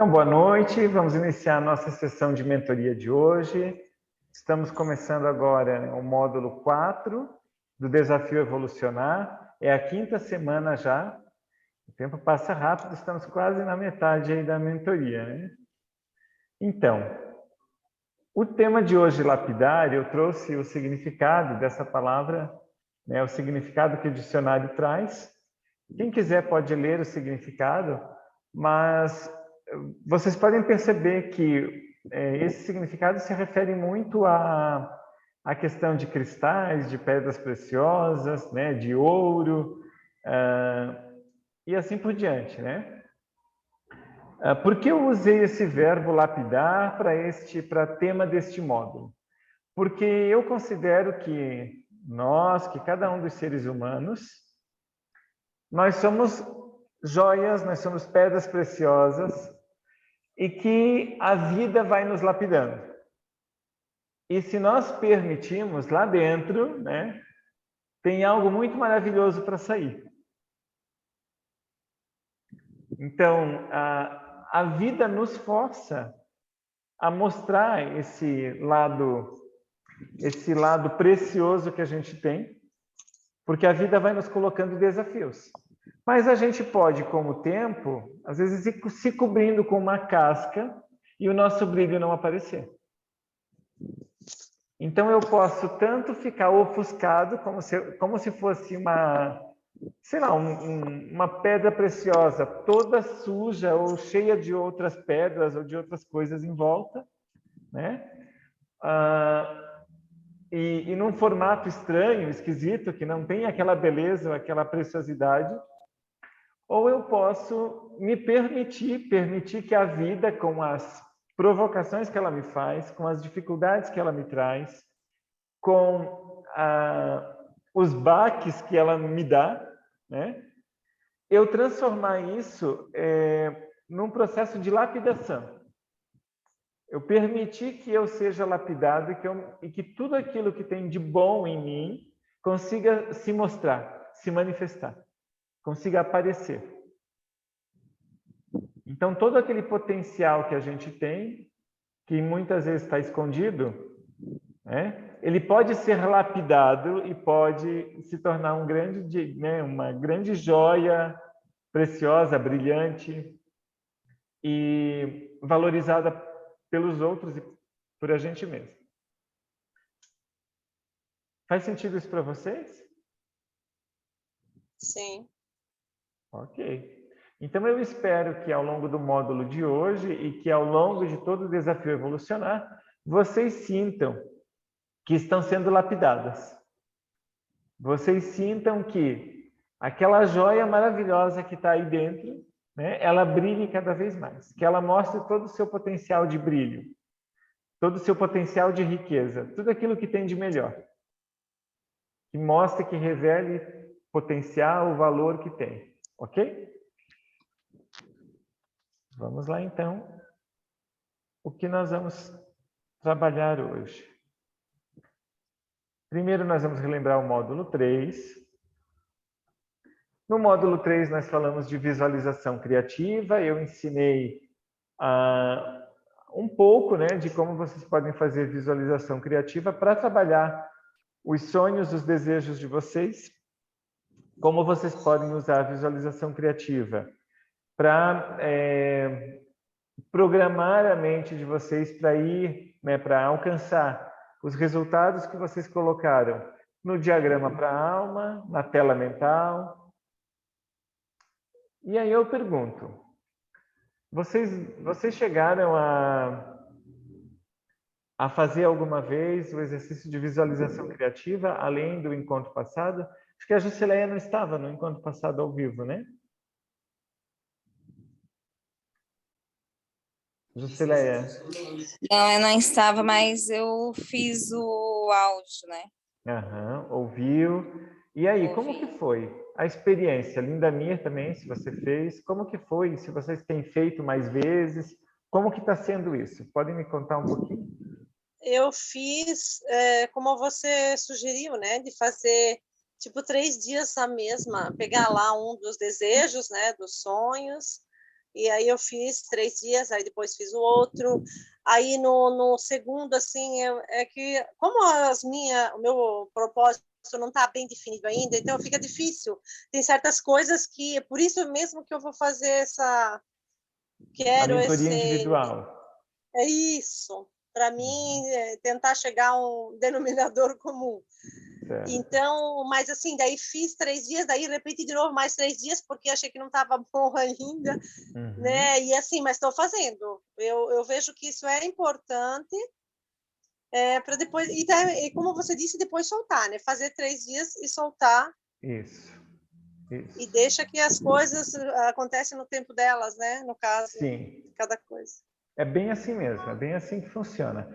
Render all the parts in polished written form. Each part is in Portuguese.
Então, boa noite. Vamos iniciar a nossa sessão de mentoria de hoje. Estamos começando agora o módulo 4 do Desafio Evolucionar. É a quinta semana já. O tempo passa rápido, estamos quase na metade aí da mentoria, né? Então, o tema de hoje, lapidar, eu trouxe o significado dessa palavra, né, o significado que o dicionário traz. Quem quiser pode ler o significado, mas vocês podem perceber que esse significado se refere muito à questão de cristais, de pedras preciosas, né, de ouro, e assim por diante, né? Por que eu usei esse verbo lapidar para tema deste módulo? Porque eu considero que nós, que cada um dos seres humanos, nós somos joias, nós somos pedras preciosas e que a vida vai nos lapidando. E se nós permitirmos, lá dentro, né, tem algo muito maravilhoso para sair. Então, a vida nos força a mostrar esse lado precioso que a gente tem, porque a vida vai nos colocando desafios. Mas a gente pode, com o tempo, às vezes se cobrindo com uma casca e o nosso brilho não aparecer. Então eu posso tanto ficar ofuscado, como se fosse uma, sei lá, uma pedra preciosa, toda suja ou cheia de outras pedras ou de outras coisas em volta, né? E num formato estranho, esquisito, que não tem aquela beleza, aquela preciosidade. Ou eu posso me permitir que a vida, com as provocações que ela me faz, com as dificuldades que ela me traz, com os baques que ela me dá, né? Eu transformar isso num processo de lapidação. Eu permitir que eu seja lapidado e que tudo aquilo que tem de bom em mim consiga se mostrar, se manifestar, consiga aparecer. Então, todo aquele potencial que a gente tem, que muitas vezes está escondido, né, ele pode ser lapidado e pode se tornar uma grande joia preciosa, brilhante e valorizada pelos outros e por a gente mesmo. Faz sentido isso para vocês? Sim. Ok. Então, eu espero que ao longo do módulo de hoje e que ao longo de todo o desafio evolucionar, vocês sintam que estão sendo lapidadas. Vocês sintam que aquela joia maravilhosa que está aí dentro, né, ela brilhe cada vez mais. Que ela mostre todo o seu potencial de brilho, todo o seu potencial de riqueza, tudo aquilo que tem de melhor. Que mostre, que revele potencial, o valor que tem. Ok? Vamos lá, então. O que nós vamos trabalhar hoje? Primeiro, nós vamos relembrar o módulo 3. No módulo 3, nós falamos de visualização criativa. Eu ensinei um pouco, né, de como vocês podem fazer visualização criativa para trabalhar os sonhos, os desejos de vocês. Como vocês podem usar a visualização criativa para programar a mente de vocês para ir, né, para alcançar os resultados que vocês colocaram no diagrama para a alma, na tela mental. E aí eu pergunto, vocês chegaram a fazer alguma vez o exercício de visualização criativa, além do encontro passado? Acho que a Jusileia não estava no encontro passado ao vivo, né? Jusileia. Não, eu não estava, mas eu fiz o áudio, né? Ouviu. E aí, Ouvi. como que foi a experiência? Lindamir também, se você fez, como que foi? Se vocês têm feito mais vezes, como que está sendo isso? Podem me contar um pouquinho? Eu fiz, como você sugeriu, né? De fazer, tipo, 3 dias a mesma, pegar lá um dos desejos, né? Dos sonhos, E aí eu fiz 3 dias, aí depois fiz o outro. Aí no segundo, assim, é que como o meu propósito não está bem definido ainda, então fica difícil. Tem certas coisas que, por isso mesmo que eu vou fazer A quero mentoria esse, individual. é isso. Para mim, tentar chegar a um denominador comum. Certo. Então, mas assim, daí fiz 3 dias, daí repeti de novo mais 3 dias, porque achei que não estava bom ainda, né? E assim, mas estou fazendo. Eu vejo que isso é importante, para depois, e como você disse, depois soltar, né? Fazer 3 dias e soltar, Isso. e deixa que as coisas acontecem no tempo delas, né? No caso, Sim. de cada coisa. É bem assim mesmo, é bem assim que funciona.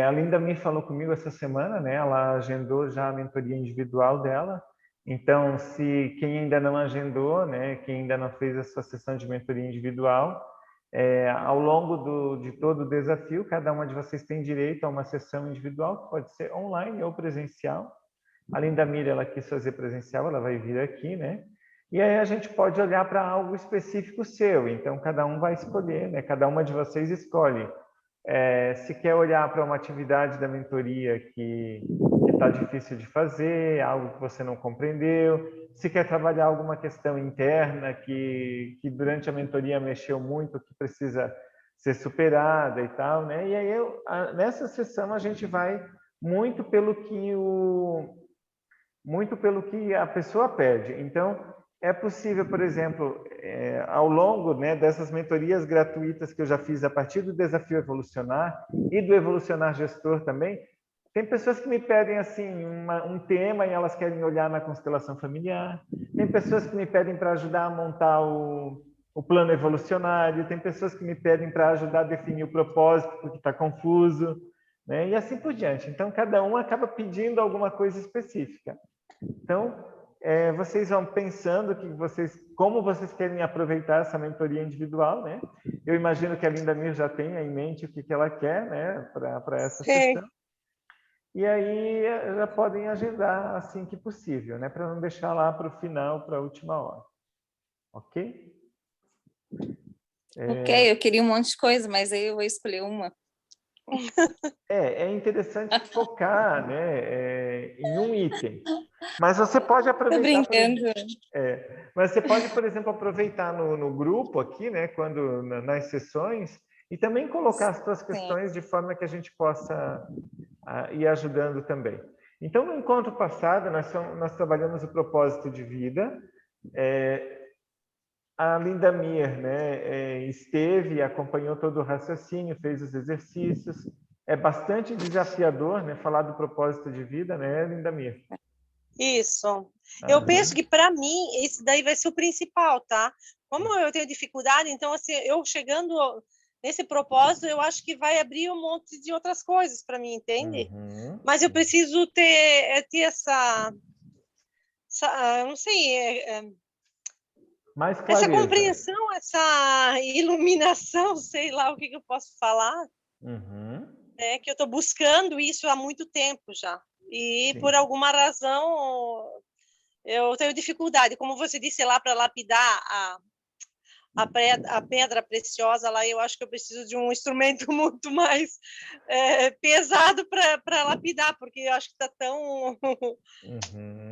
A Linda me falou comigo essa semana, né? Ela agendou já a mentoria individual dela. Então, se quem ainda não agendou, né? Quem ainda não fez a sua sessão de mentoria individual, ao longo de todo o desafio, cada uma de vocês tem direito a uma sessão individual, que pode ser online ou presencial. A Linda Mira, ela quis fazer presencial, ela vai vir aqui, né? E aí a gente pode olhar para algo específico seu. Então, cada um vai escolher, né? Cada uma de vocês escolhe. Se quer olhar para uma atividade da mentoria que está difícil de fazer, algo que você não compreendeu, se quer trabalhar alguma questão interna que durante a mentoria mexeu muito, que precisa ser superada e tal, né? E aí, nessa sessão, a gente vai muito pelo que a pessoa pede. Então, é possível, por exemplo, ao longo, né, dessas mentorias gratuitas que eu já fiz a partir do Desafio Evolucionar e do Evolucionar Gestor também, tem pessoas que me pedem assim um tema e elas querem olhar na constelação familiar. Tem pessoas que me pedem para ajudar a montar o plano evolucionário. Tem pessoas que me pedem para ajudar a definir o propósito porque está confuso, né? E assim por diante. Então, cada um acaba pedindo alguma coisa específica. Então, vocês vão pensando como vocês querem aproveitar essa mentoria individual, né? Eu imagino que a Linda Mir já tenha em mente o que ela quer, né, para essa sessão. E aí já podem agendar assim que possível, né, para não deixar lá para o final, para a última hora. Ok? Ok, eu queria um monte de coisa, mas aí eu vou escolher uma. É interessante focar, né, em um item. Mas você pode aproveitar... Tô brincando. Mas você pode, por exemplo, aproveitar no grupo aqui, né, nas sessões, e também colocar as suas questões de forma que a gente possa ir ajudando também. Então, no encontro passado, nós trabalhamos o propósito de vida. A Linda Mir, né, esteve e acompanhou todo o raciocínio, fez os exercícios. É bastante desafiador, né, falar do propósito de vida, né, Linda Mir? Isso. Eu penso que, para mim, esse daí vai ser o principal, tá? Como eu tenho dificuldade, então, assim, eu chegando nesse propósito, eu acho que vai abrir um monte de outras coisas para mim, entende? Mas eu preciso ter essa não sei, mais clareza. Essa compreensão, essa iluminação, sei lá o que eu posso falar, que eu estou buscando isso há muito tempo já. E, por alguma razão, eu tenho dificuldade, como você disse lá, para lapidar a pedra preciosa lá, eu acho que eu preciso de um instrumento muito mais pesado para lapidar, porque eu acho que está tão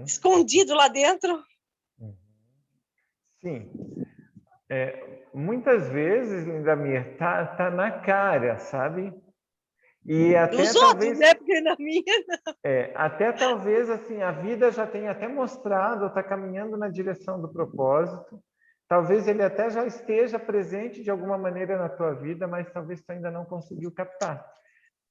escondido lá dentro. Sim. Muitas vezes, Linda Mir, tá na cara, sabe? E até dos talvez, outros, né? Porque na minha não. Até talvez assim a vida já tenha até mostrado, está caminhando na direção do propósito. Talvez ele até já esteja presente de alguma maneira na tua vida, mas talvez tu ainda não conseguiu captar,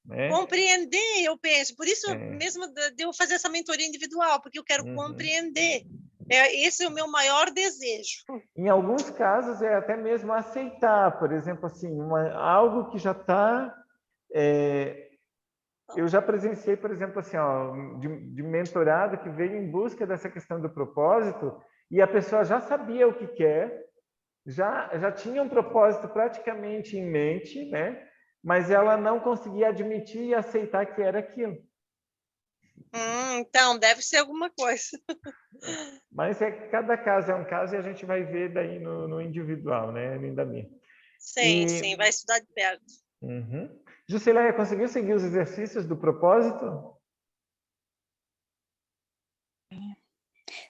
né? Compreender, eu penso. Por isso mesmo de eu fazer essa mentoria individual, porque eu quero compreender. Esse é o meu maior desejo. Em alguns casos é até mesmo aceitar, por exemplo, assim, algo que já está eu já presenciei, por exemplo, assim, de mentorado que veio em busca dessa questão do propósito e a pessoa já sabia o que quer, já tinha um propósito praticamente em mente, né? Mas ela não conseguia admitir e aceitar que era aquilo. Então, deve ser alguma coisa. Mas cada caso é um caso e a gente vai ver daí no individual, né, Lindamir? Sim, vai estudar de perto. Uhum. Jusileia, conseguiu seguir os exercícios do propósito?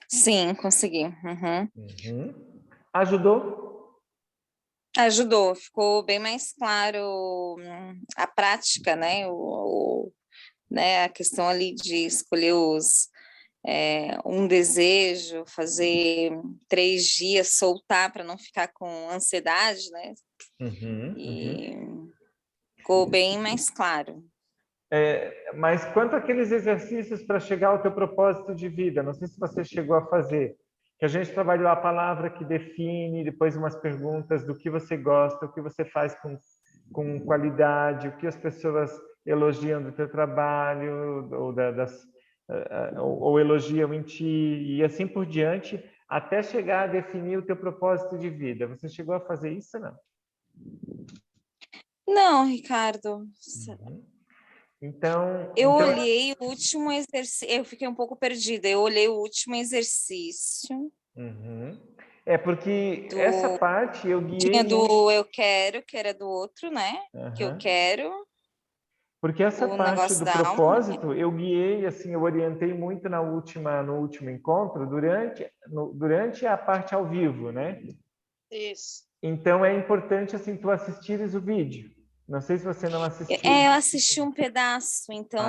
Sim, consegui. Ajudou? Ajudou, ficou bem mais claro a prática, né? Né? A questão ali de escolher um desejo, fazer 3 dias, soltar para não ficar com ansiedade, né? E ficou bem mais claro. Mas quanto àqueles exercícios para chegar ao teu propósito de vida, não sei se você chegou a fazer, que a gente trabalhou a palavra que define, depois umas perguntas do que você gosta, o que você faz com qualidade, o que as pessoas elogiam do teu trabalho, ou elogiam em ti, e assim por diante, até chegar a definir o teu propósito de vida. Você chegou a fazer isso, não? Não, Ricardo. Então, olhei o último exercício, eu fiquei um pouco perdida. Eu olhei o último exercício. Porque essa parte eu guiei. Tinha do eu quero, que era do outro, né? Que eu quero. Porque essa parte do propósito eu guiei, assim, eu orientei muito no último encontro, durante a parte ao vivo, né? Isso. Então é importante, assim, tu assistires o vídeo. Não sei se você não assistiu. Eu assisti um pedaço, então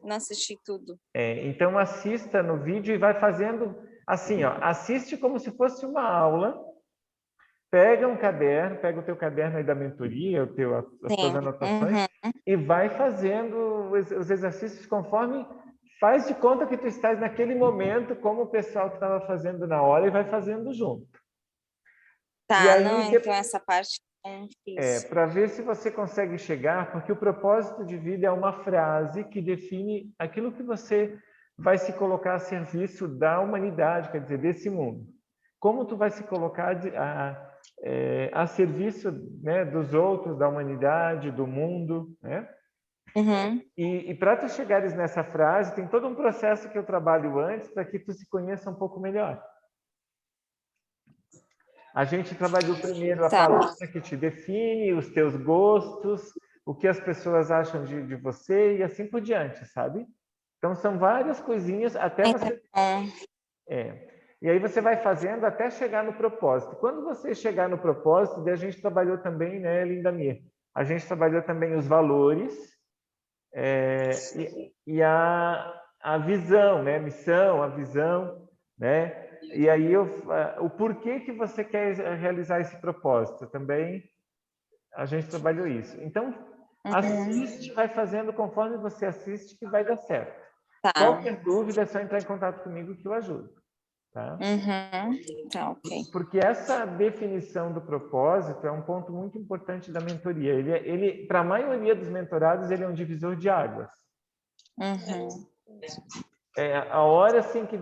não assisti tudo. Então assista no vídeo e vai fazendo assim, ó, assiste como se fosse uma aula. Pega um caderno, pega o teu caderno aí da mentoria, as tuas anotações, e vai fazendo os exercícios conforme faz de conta que tu estás naquele momento, como o pessoal que estava fazendo na hora, e vai fazendo junto. Tá, e aí, então essa parte não fiz. Para ver se você consegue chegar, porque o propósito de vida é uma frase que define aquilo que você vai se colocar a serviço da humanidade, quer dizer, desse mundo. Como tu vai se colocar a serviço, né, dos outros, da humanidade, do mundo, né? E para tu chegares nessa frase, tem todo um processo que eu trabalho antes para que tu se conheça um pouco melhor. A gente trabalhou primeiro a palavra que te define, os teus gostos, o que as pessoas acham de você e assim por diante, sabe? Então, são várias coisinhas até você... E aí você vai fazendo até chegar no propósito. Quando você chegar no propósito, daí a gente trabalhou também, né, Lindamir? A gente trabalhou também os valores e a visão, né? Missão, a visão, né? E aí o porquê que você quer realizar esse propósito também a gente trabalhou isso. Então assiste, vai fazendo conforme você assiste que vai dar certo. Qualquer dúvida é só entrar em contato comigo que eu ajudo, tá? Ok. Porque essa definição do propósito é um ponto muito importante da mentoria. Ele para a maioria dos mentorados ele é um divisor de águas. A hora assim que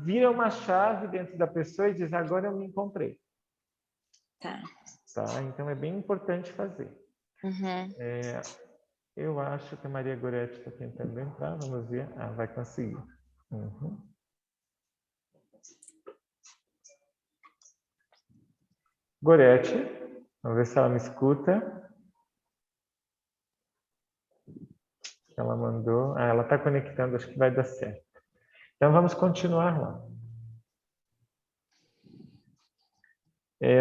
vira uma chave dentro da pessoa e diz, agora eu me encontrei. Tá? Então é bem importante fazer. Eu acho que a Maria Goretti está tentando entrar, vamos ver. Vai conseguir. Goretti, vamos ver se ela me escuta. Ela mandou. Ela está conectando, acho que vai dar certo. Então vamos continuar lá.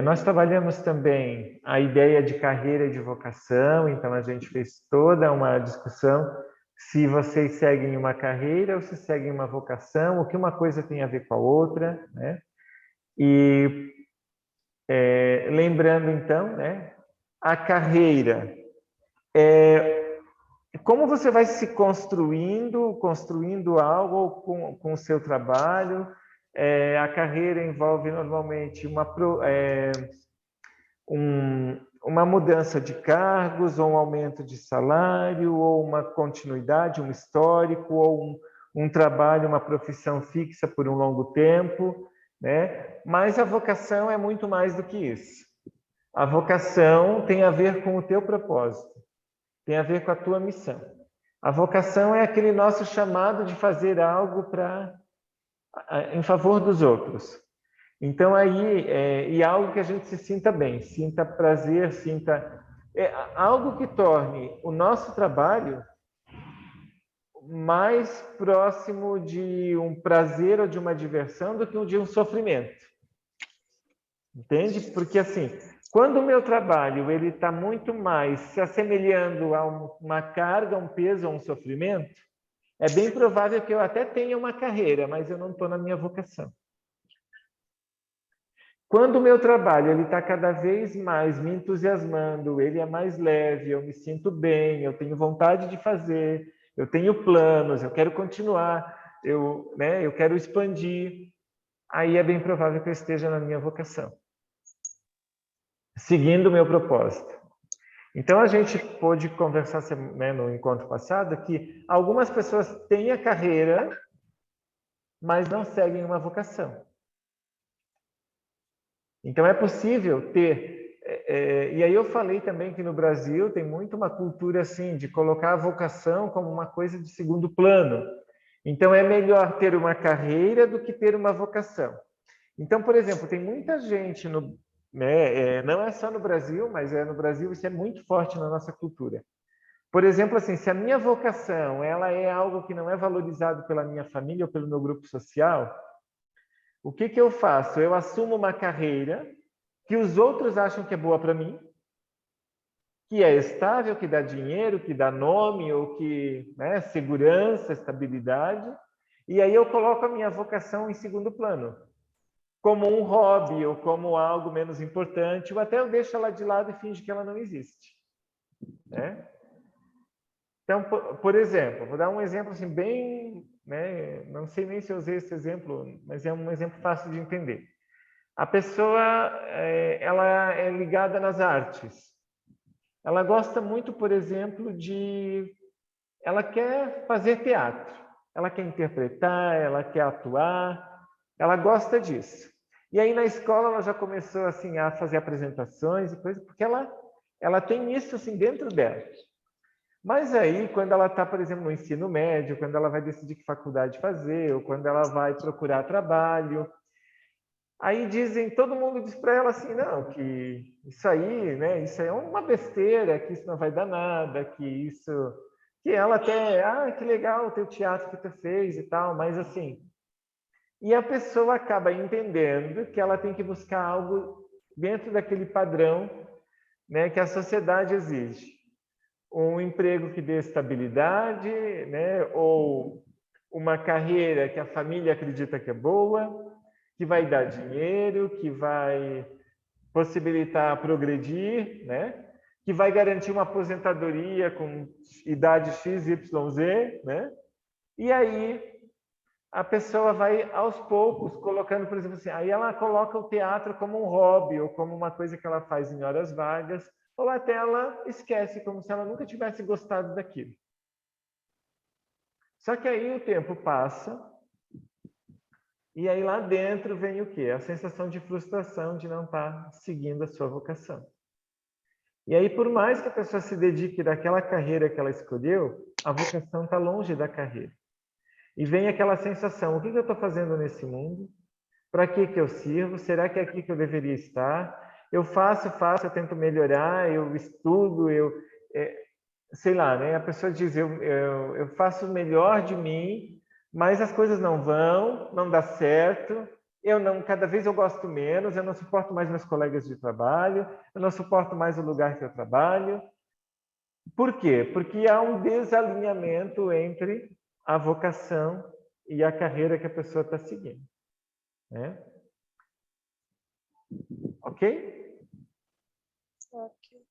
Nós trabalhamos também a ideia de carreira e de vocação, então a gente fez toda uma discussão se vocês seguem uma carreira ou se seguem uma vocação, o que uma coisa tem a ver com a outra, né? E lembrando então, né, a carreira como você vai se construindo algo com o seu trabalho. A carreira envolve normalmente uma mudança de cargos, ou um aumento de salário, ou uma continuidade, um histórico, ou um trabalho, uma profissão fixa por um longo tempo, né? Mas a vocação é muito mais do que isso. A vocação tem a ver com o teu propósito, tem a ver com a tua missão. A vocação é aquele nosso chamado de fazer algo em favor dos outros. Então, aí, e algo que a gente se sinta bem, sinta prazer, sinta... algo que torne o nosso trabalho mais próximo de um prazer ou de uma diversão do que de um sofrimento. Entende? Porque, assim, quando o meu trabalho ele está muito mais se assemelhando a uma carga, um peso, a um sofrimento, é bem provável que eu até tenha uma carreira, mas eu não estou na minha vocação. Quando o meu trabalho ele está cada vez mais me entusiasmando, ele é mais leve, eu me sinto bem, eu tenho vontade de fazer, eu tenho planos, eu quero continuar, eu quero expandir, aí é bem provável que eu esteja na minha vocação, seguindo o meu propósito. Então, a gente pôde conversar, né, no encontro passado que algumas pessoas têm a carreira, mas não seguem uma vocação. Então, é possível ter... e aí eu falei também que no Brasil tem muito uma cultura assim, de colocar a vocação como uma coisa de segundo plano. Então, é melhor ter uma carreira do que ter uma vocação. Então, por exemplo, tem muita gente não é só no Brasil, mas no Brasil isso é muito forte na nossa cultura. Por exemplo, assim, se a minha vocação ela é algo que não é valorizado pela minha família ou pelo meu grupo social, o que eu faço? Eu assumo uma carreira que os outros acham que é boa para mim, que é estável, que dá dinheiro, que dá nome, ou que, né, segurança, estabilidade, e aí eu coloco a minha vocação em segundo plano, como um hobby ou como algo menos importante, ou até eu deixo ela de lado e finge que ela não existe. Né? Então, por exemplo, vou dar um exemplo assim bem... Né, não sei nem se eu usei esse exemplo, mas é um exemplo fácil de entender. A pessoa ela é ligada nas artes. Ela gosta muito, por exemplo, ela quer fazer teatro. Ela quer interpretar, ela quer atuar, ela gosta disso. E aí na escola ela já começou assim a fazer apresentações e coisas, porque ela tem isso assim dentro dela. Mas aí quando ela está, por exemplo, no ensino médio, quando ela vai decidir que faculdade fazer, ou quando ela vai procurar trabalho, aí todo mundo diz para ela assim, não, que isso aí, né, isso aí é uma besteira, que isso não vai dar nada, que ela até, que legal o teu teatro que tu fez e tal, mas assim, e a pessoa acaba entendendo que ela tem que buscar algo dentro daquele padrão, né, que a sociedade exige. Um emprego que dê estabilidade, né, ou uma carreira que a família acredita que é boa, que vai dar dinheiro, que vai possibilitar progredir, né? Que vai garantir uma aposentadoria com idade X, Y, Z, né? E aí a pessoa vai aos poucos colocando, por exemplo assim, aí ela coloca o teatro como um hobby ou como uma coisa que ela faz em horas vagas, ou até ela esquece, como se ela nunca tivesse gostado daquilo. Só que aí o tempo passa, e aí lá dentro vem o quê? A sensação de frustração de não estar seguindo a sua vocação. E aí, por mais que a pessoa se dedique daquela carreira que ela escolheu, a vocação está longe da carreira. E vem aquela sensação, o que eu estou fazendo nesse mundo? Para que eu sirvo? Será que é aqui que eu deveria estar? Eu faço, eu tento melhorar, eu estudo, sei lá, né? A pessoa diz, eu faço o melhor de mim, mas as coisas não vão, não dá certo, cada vez eu gosto menos, eu não suporto mais meus colegas de trabalho, eu não suporto mais o lugar que eu trabalho. Por quê? Porque há um desalinhamento entre a vocação e a carreira que a pessoa está seguindo. Né? Ok? Ok.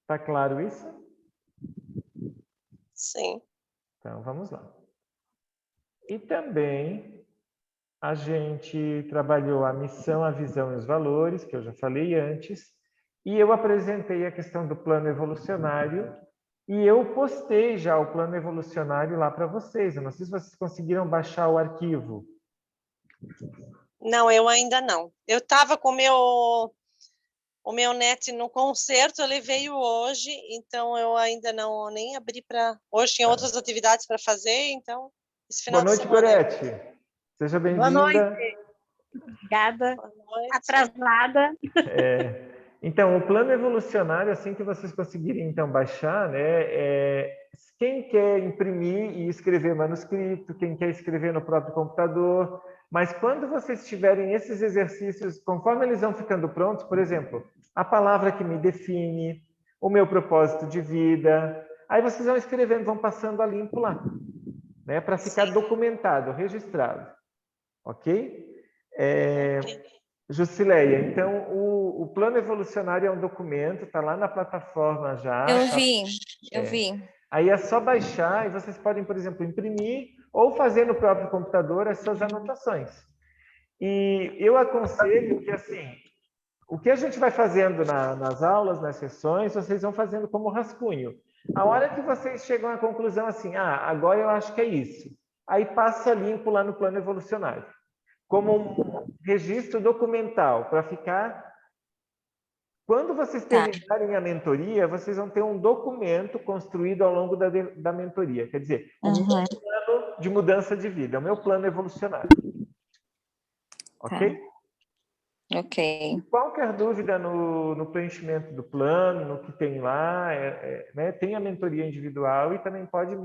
Está claro isso? Sim. Então, vamos lá. E também a gente trabalhou a missão, a visão e os valores, que eu já falei antes, e eu apresentei a questão do plano evolucionário, e eu postei já o plano evolucionário lá para vocês. Eu não sei se vocês conseguiram baixar o arquivo. Não, eu ainda não. Eu estava com o meu neto no concerto, ele veio hoje, então eu ainda não nem abri para... Hoje tinha outras atividades para fazer, então esse final Boa noite, de semana... Gorete. Seja Boa noite. bem-vinda. Obrigada. Boa noite. Atrasada. Então, o plano evolucionário, assim que vocês conseguirem então baixar, né? Quem quer imprimir e escrever manuscrito, quem quer escrever no próprio computador, mas quando vocês tiverem esses exercícios, conforme eles vão ficando prontos, por exemplo, a palavra que me define, o meu propósito de vida, aí vocês vão escrevendo, vão passando a limpo lá, né? Para ficar documentado, registrado, ok? Jusileia, então o plano evolucionário é um documento, está lá na plataforma já. Eu vi. Aí é só baixar e vocês podem, por exemplo, imprimir ou fazer no próprio computador as suas anotações. E eu aconselho que, assim, o que a gente vai fazendo nas aulas, nas sessões, vocês vão fazendo como rascunho. A hora que vocês chegam à conclusão assim, agora eu acho que é isso, aí passa limpo lá no plano evolucionário, como um registro documental, para ficar... Quando vocês terminarem a mentoria, vocês vão ter um documento construído ao longo da mentoria. Quer dizer, o meu plano de mudança de vida, o meu plano evolucionário. Ok? Ok. Qualquer dúvida no preenchimento do plano, no que tem lá, né? Tem a mentoria individual e também pode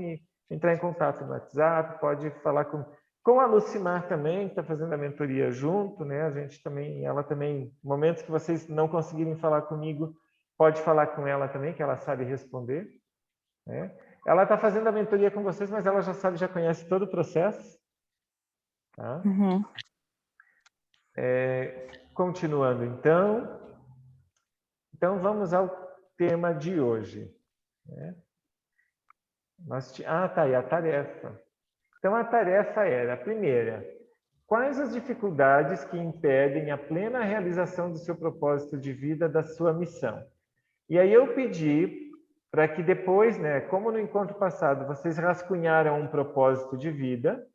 entrar em contato no WhatsApp, pode falar com a Lucimar também, que está fazendo a mentoria junto, né? A gente também, ela também, momentos que vocês não conseguirem falar comigo, pode falar com ela também, que ela sabe responder, né? Ela está fazendo a mentoria com vocês, mas ela já conhece todo o processo, tá? Continuando, então vamos ao tema de hoje, né? E a tarefa. Então, a tarefa era, primeira, quais as dificuldades que impedem a plena realização do seu propósito de vida, da sua missão? E aí eu pedi para que depois, né, como no encontro passado, vocês rascunharam um propósito de vida,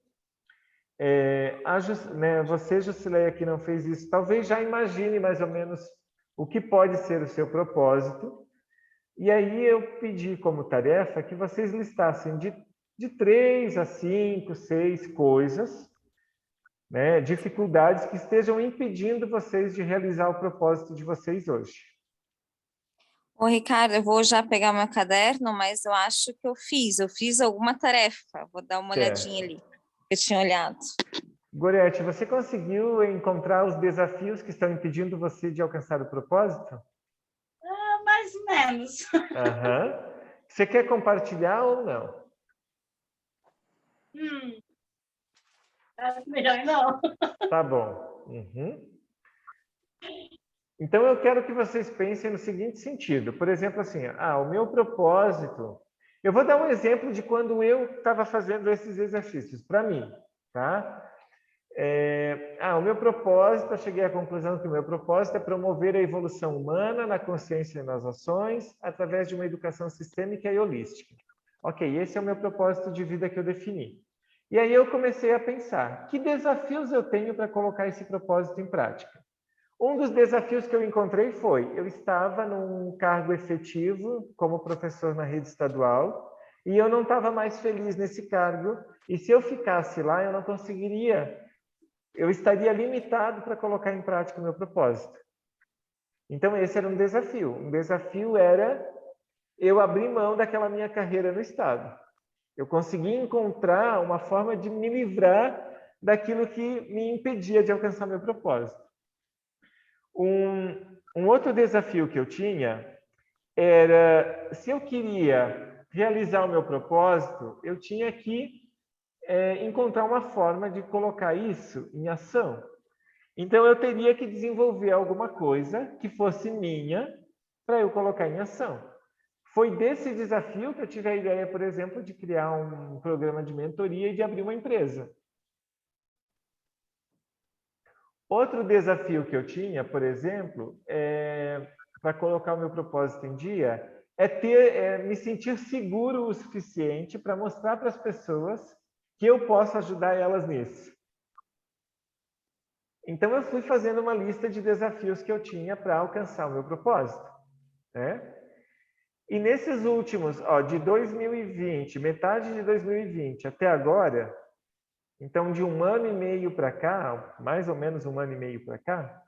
você, Jusileia, que não fez isso, talvez já imagine mais ou menos o que pode ser o seu propósito. E aí eu pedi como tarefa que vocês listassem de 3 a 5, 6 coisas, né, dificuldades que estejam impedindo vocês de realizar o propósito de vocês hoje. Ô, Ricardo, eu vou já pegar meu caderno, mas eu acho que eu fiz alguma tarefa. Vou dar uma olhadinha ali. Eu tinha olhado. Gorete, você conseguiu encontrar os desafios que estão impedindo você de alcançar o propósito? Mais ou menos. Você quer compartilhar ou não? Melhor não. Tá bom. Então, eu quero que vocês pensem no seguinte sentido. Por exemplo, assim, o meu propósito... Eu vou dar um exemplo de quando eu estava fazendo esses exercícios, para mim, tá? O meu propósito, eu cheguei à conclusão que o meu propósito é promover a evolução humana na consciência e nas ações através de uma educação sistêmica e holística. Ok, esse é o meu propósito de vida que eu defini. E aí eu comecei a pensar, que desafios eu tenho para colocar esse propósito em prática? Um dos desafios que eu encontrei eu estava num cargo efetivo como professor na rede estadual e eu não estava mais feliz nesse cargo e se eu ficasse lá eu não conseguiria, eu estaria limitado para colocar em prática o meu propósito. Então esse era um desafio. Um desafio era eu abrir mão daquela minha carreira no estado. Eu consegui encontrar uma forma de me livrar daquilo que me impedia de alcançar meu propósito. Um outro desafio que eu tinha era, se eu queria realizar o meu propósito, eu tinha que encontrar uma forma de colocar isso em ação. Então, eu teria que desenvolver alguma coisa que fosse minha para eu colocar em ação. Foi desse desafio que eu tive a ideia, por exemplo, de criar um programa de mentoria e de abrir uma empresa. Outro desafio que eu tinha, por exemplo, para colocar o meu propósito em dia, me sentir seguro o suficiente para mostrar para as pessoas que eu posso ajudar elas nisso. Então, eu fui fazendo uma lista de desafios que eu tinha para alcançar o meu propósito, né? E nesses últimos, de 2020, metade de 2020 até agora, então de 1 ano e meio para cá, mais ou menos 1 ano e meio para cá,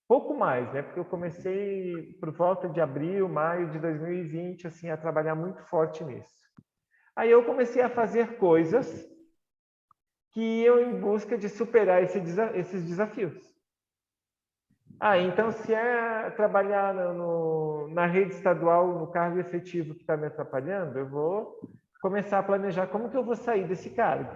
pouco mais, né? Porque eu comecei por volta de abril, maio de 2020, assim, a trabalhar muito forte nisso. Aí eu comecei a fazer coisas que iam em busca de superar esses desafios. Então, se é trabalhar na rede estadual, no cargo efetivo que está me atrapalhando, eu vou começar a planejar como que eu vou sair desse cargo.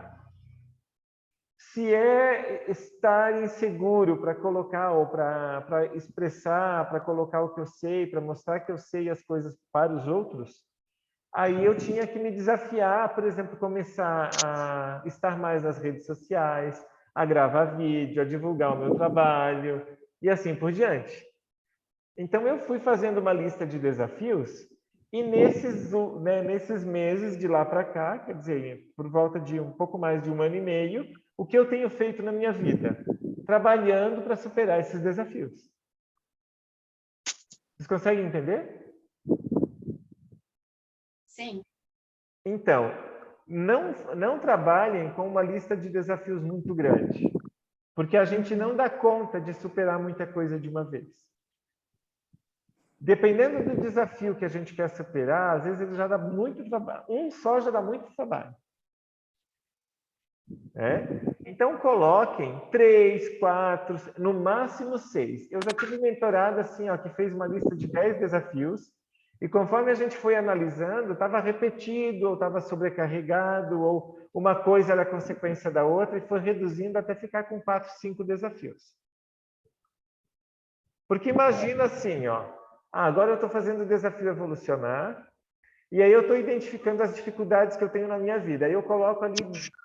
Se é estar inseguro para colocar, ou para expressar, para colocar o que eu sei, para mostrar que eu sei as coisas para os outros, aí eu tinha que me desafiar, por exemplo, começar a estar mais nas redes sociais, a gravar vídeo, a divulgar o meu trabalho, e assim por diante. Então, eu fui fazendo uma lista de desafios e nesses meses de lá para cá, quer dizer, por volta de um pouco mais de 1 ano e meio, o que eu tenho feito na minha vida? Trabalhando para superar esses desafios. Vocês conseguem entender? Sim. Então, não trabalhem com uma lista de desafios muito grande, porque a gente não dá conta de superar muita coisa de uma vez. Dependendo do desafio que a gente quer superar, às vezes ele já dá muito trabalho. Um só já dá muito trabalho. Então, coloquem 3, 4, no máximo 6. Eu já tive mentorada assim, que fez uma lista de 10 desafios, e conforme a gente foi analisando, estava repetido, ou estava sobrecarregado, ou uma coisa era consequência da outra, e foi reduzindo até ficar com 4, 5 desafios. Porque imagina assim, agora eu estou fazendo o desafio evolucionar, e aí eu estou identificando as dificuldades que eu tenho na minha vida. Aí eu coloco ali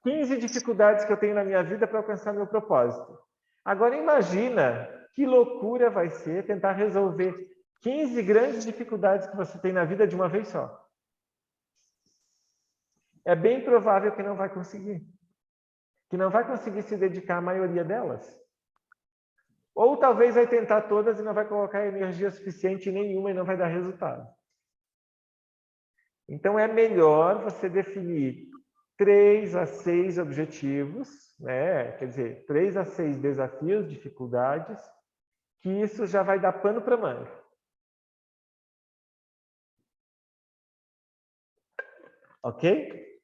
15 dificuldades que eu tenho na minha vida para alcançar meu propósito. Agora imagina que loucura vai ser tentar resolver 15 grandes dificuldades que você tem na vida de uma vez só. É bem provável que não vai conseguir. Que não vai conseguir se dedicar à maioria delas. Ou talvez vai tentar todas e não vai colocar energia suficiente em nenhuma e não vai dar resultado. Então, é melhor você definir 3 a 6 objetivos, quer dizer, 3 a 6 desafios, dificuldades, que isso já vai dar pano para manga. Ok?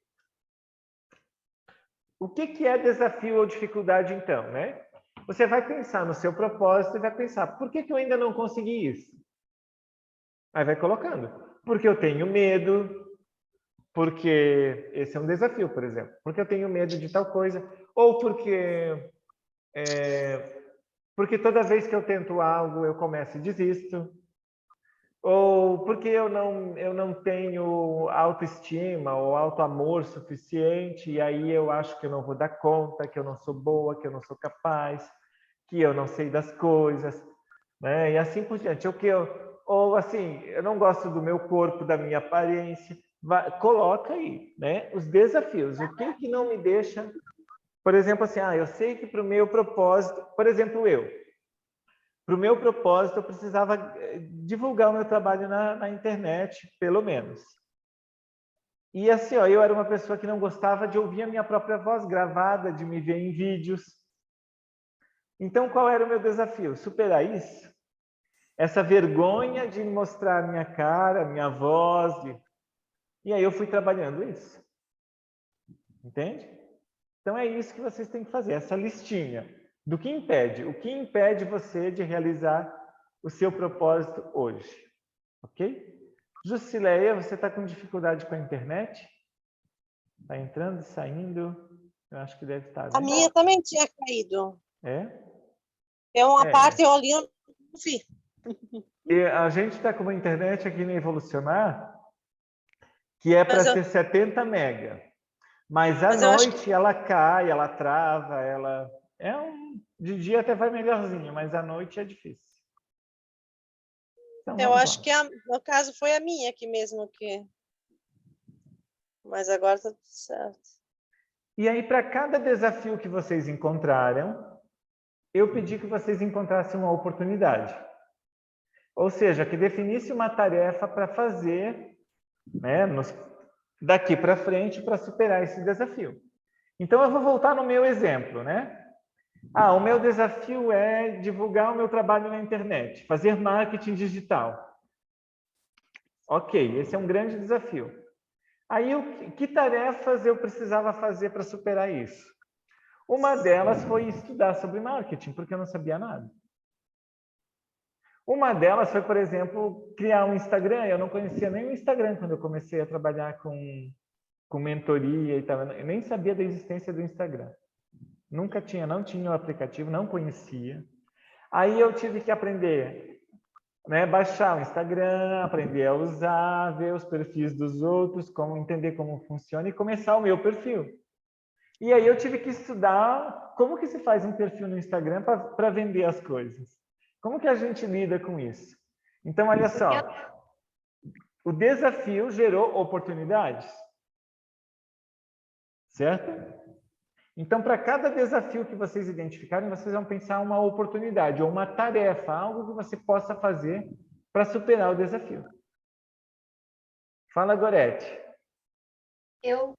O que é desafio ou dificuldade, então, Você vai pensar no seu propósito e vai pensar, por que eu ainda não consegui isso? Aí vai colocando. Porque eu tenho medo, porque esse é um desafio, por exemplo. Porque eu tenho medo de tal coisa, ou porque toda vez que eu tento algo, eu começo e desisto, ou porque eu não tenho autoestima ou autoamor suficiente, e aí eu acho que eu não vou dar conta, que eu não sou boa, que eu não sou capaz, que eu não sei das coisas, e assim por diante. Ou assim, eu não gosto do meu corpo, da minha aparência. Coloca aí, os desafios. O que não me deixa... Por exemplo, assim, eu sei que para o meu propósito... Por exemplo, para o meu propósito, eu precisava divulgar o meu trabalho na internet, pelo menos. E assim, eu era uma pessoa que não gostava de ouvir a minha própria voz gravada, de me ver em vídeos. Então, qual era o meu desafio? Superar isso. Essa vergonha de mostrar a minha cara, a minha voz. E aí eu fui trabalhando isso. Entende? Então é isso que vocês têm que fazer, essa listinha do que impede. O que impede você de realizar o seu propósito hoje. Ok? Jusileia, você está com dificuldade com a internet? Está entrando e saindo? Eu acho que deve estar, né? A minha também tinha caído. É uma parte eu olhei, eu não vi. E a gente está com uma internet aqui no Evolucionar que é para ser 70 mega. Mas à noite ela cai, ela trava, de dia até vai melhorzinho, mas à noite é difícil. Então, eu acho que no caso foi a minha aqui mesmo que... Mas agora está tudo certo. E aí, para cada desafio que vocês encontraram, eu pedi que vocês encontrassem uma oportunidade. Ou seja, que definisse uma tarefa para fazer, né, daqui para frente para superar esse desafio. Então, eu vou voltar no meu exemplo, né? O meu desafio é divulgar o meu trabalho na internet, fazer marketing digital. Ok, esse é um grande desafio. Aí, que tarefas eu precisava fazer para superar isso? Uma delas foi estudar sobre marketing, porque eu não sabia nada. Uma delas foi, por exemplo, criar um Instagram. Eu não conhecia nem o Instagram quando eu comecei a trabalhar com mentoria e tal. Eu nem sabia da existência do Instagram. Não tinha o aplicativo, não conhecia. Aí eu tive que aprender, né, baixar o Instagram, aprender a usar, ver os perfis dos outros, entender como funciona e começar o meu perfil. E aí eu tive que estudar como que se faz um perfil no Instagram para vender as coisas. Como que a gente lida com isso? Então, olha só, o desafio gerou oportunidades, certo? Então, para cada desafio que vocês identificarem, vocês vão pensar uma oportunidade ou uma tarefa, algo que você possa fazer para superar o desafio. Fala, Gorete.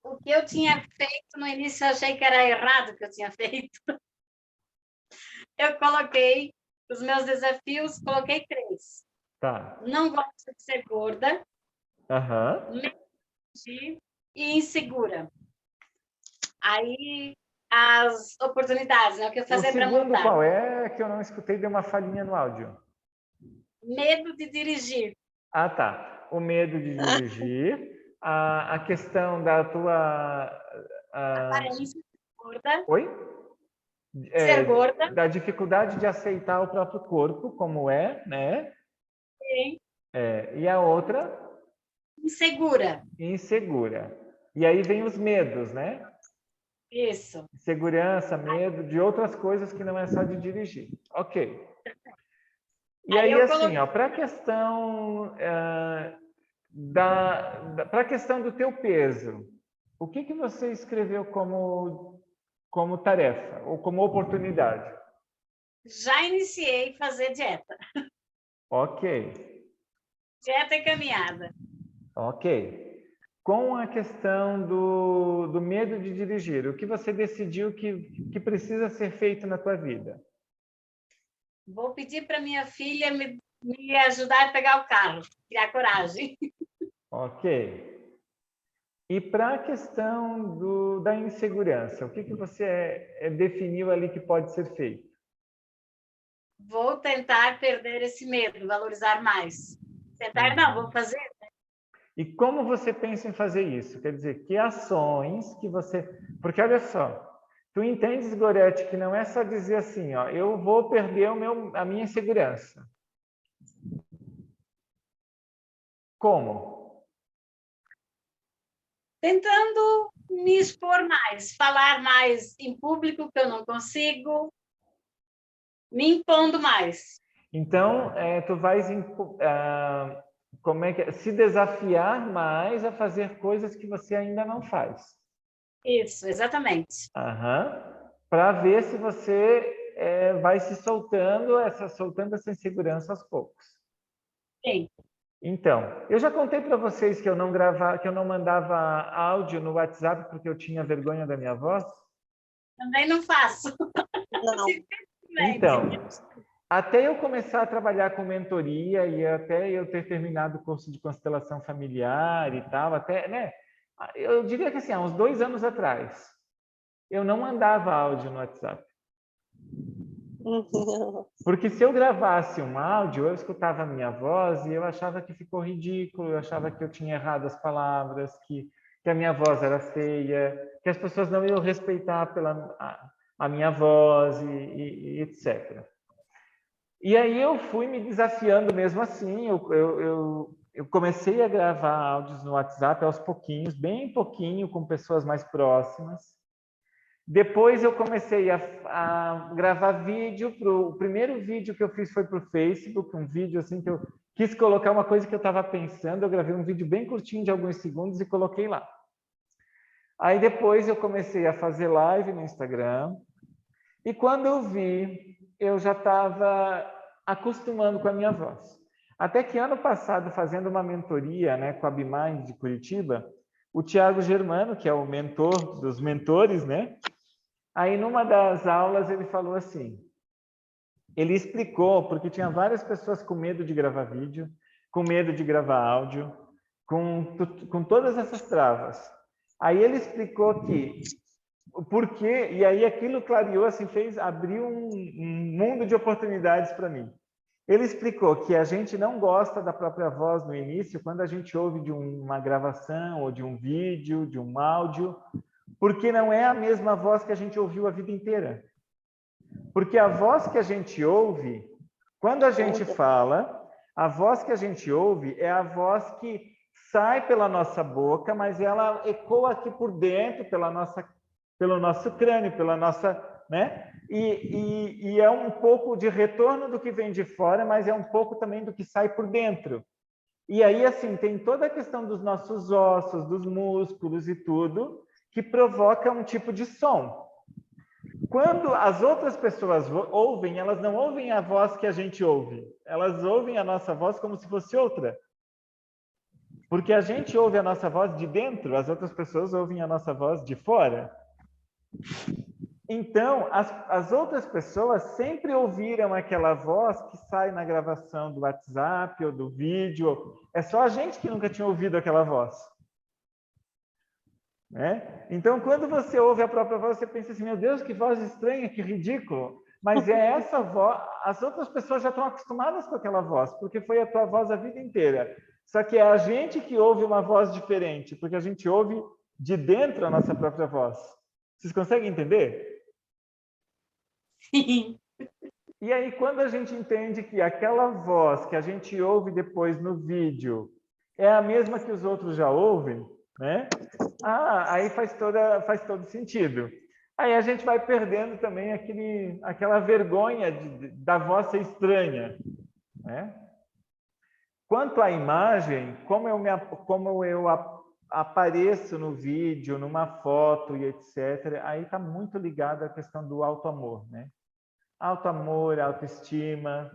O que eu tinha feito no início, eu achei que era errado o que eu tinha feito. Eu coloquei os meus desafios, coloquei 3. Tá. Não gosto de ser gorda. Uhum. E insegura. Aí, as oportunidades, né? O que eu fazer para mudar. O segundo qual é? Que eu não escutei, deu uma falhinha no áudio. Medo de dirigir. Ah, tá. O medo de dirigir. A questão da tua... Aparência gorda. Oi? Ser gorda. Da dificuldade de aceitar o próprio corpo, como é, né? Sim. E a outra? Insegura. Insegura. E aí vem os medos, né? Isso. Insegurança, medo de outras coisas que não é só de dirigir. Ok. E aí assim, para a questão para a questão do teu peso, o que você escreveu como tarefa ou como oportunidade? Já iniciei fazer dieta. Ok. Dieta e caminhada. Ok. Com a questão do medo de dirigir, o que você decidiu que precisa ser feito na tua vida? Vou pedir para minha filha me ajudar a pegar o carro, criar coragem. Ok. E para a questão da insegurança, o que você definiu ali que pode ser feito? Vou tentar perder esse medo, valorizar mais. Tentar não, vou fazer. E como você pensa em fazer isso? Quer dizer, que ações que você... Porque olha só, tu entendes, Gorete, que não é só dizer assim, ó, eu vou perder a minha insegurança. Como? Tentando me expor mais, falar mais em público que eu não consigo, me impondo mais. Então, tu vais se desafiar mais a fazer coisas que você ainda não faz. Isso, exatamente. Para ver se você vai se soltando essa insegurança aos poucos. Sim. Então, eu já contei para vocês que eu não mandava áudio no WhatsApp porque eu tinha vergonha da minha voz? Também não faço. Não. Então, até eu começar a trabalhar com mentoria e até eu ter terminado o curso de constelação familiar e tal, até, né? Eu diria que assim, há uns 2 anos atrás, eu não mandava áudio no WhatsApp. Porque se eu gravasse um áudio, eu escutava a minha voz e eu achava que ficou ridículo, eu achava que eu tinha errado as palavras, que a minha voz era feia, que as pessoas não iam respeitar a minha voz e etc. E aí eu fui me desafiando mesmo assim, eu comecei a gravar áudios no WhatsApp aos pouquinhos, bem pouquinho, com pessoas mais próximas. Depois eu comecei a gravar vídeo. O primeiro vídeo que eu fiz foi para o Facebook, um vídeo assim que eu quis colocar uma coisa que eu estava pensando. Eu gravei um vídeo bem curtinho de alguns segundos e coloquei lá. Aí depois eu comecei a fazer live no Instagram. E quando eu vi eu já estava acostumando com a minha voz. Até que ano passado, fazendo uma mentoria, né, com a BeMind de Curitiba, o Tiago Germano, que é o mentor dos mentores, né? Aí, numa das aulas, ele falou assim, ele explicou, porque tinha várias pessoas com medo de gravar vídeo, com medo de gravar áudio, com todas essas travas. Aí ele explicou que o porquê, e aí aquilo clareou, assim, abriu um mundo de oportunidades para mim. Ele explicou que a gente não gosta da própria voz no início, quando a gente ouve de uma gravação, ou de um vídeo, de um áudio, porque não é a mesma voz que a gente ouviu a vida inteira. Porque a voz que a gente ouve, quando a gente fala, a voz que a gente ouve é a voz que sai pela nossa boca, mas ela ecoa aqui por dentro, pelo nosso crânio, pela nossa, né? E é um pouco de retorno do que vem de fora, mas é um pouco também do que sai por dentro. E aí, assim, tem toda a questão dos nossos ossos, dos músculos e tudo, que provoca um tipo de som. Quando as outras pessoas ouvem, elas não ouvem a voz que a gente ouve. Elas ouvem a nossa voz como se fosse outra. Porque a gente ouve a nossa voz de dentro, as outras pessoas ouvem a nossa voz de fora. Então, as outras pessoas sempre ouviram aquela voz que sai na gravação do WhatsApp ou do vídeo. É só a gente que nunca tinha ouvido aquela voz. Né? Então, quando você ouve a própria voz, você pensa assim, meu Deus, que voz estranha, que ridículo. Mas é essa voz, as outras pessoas já estão acostumadas com aquela voz, porque foi a tua voz a vida inteira. Só que é a gente que ouve uma voz diferente, porque a gente ouve de dentro a nossa própria voz. Vocês conseguem entender? Sim. E aí, quando a gente entende que aquela voz que a gente ouve depois no vídeo é a mesma que os outros já ouvem, né? Aí faz todo sentido. Aí a gente vai perdendo também aquela vergonha da voz ser estranha, né? Quanto à imagem, como eu apareço no vídeo, numa foto e etc., aí está muito ligado à questão do auto-amor, né? Auto-amor, autoestima,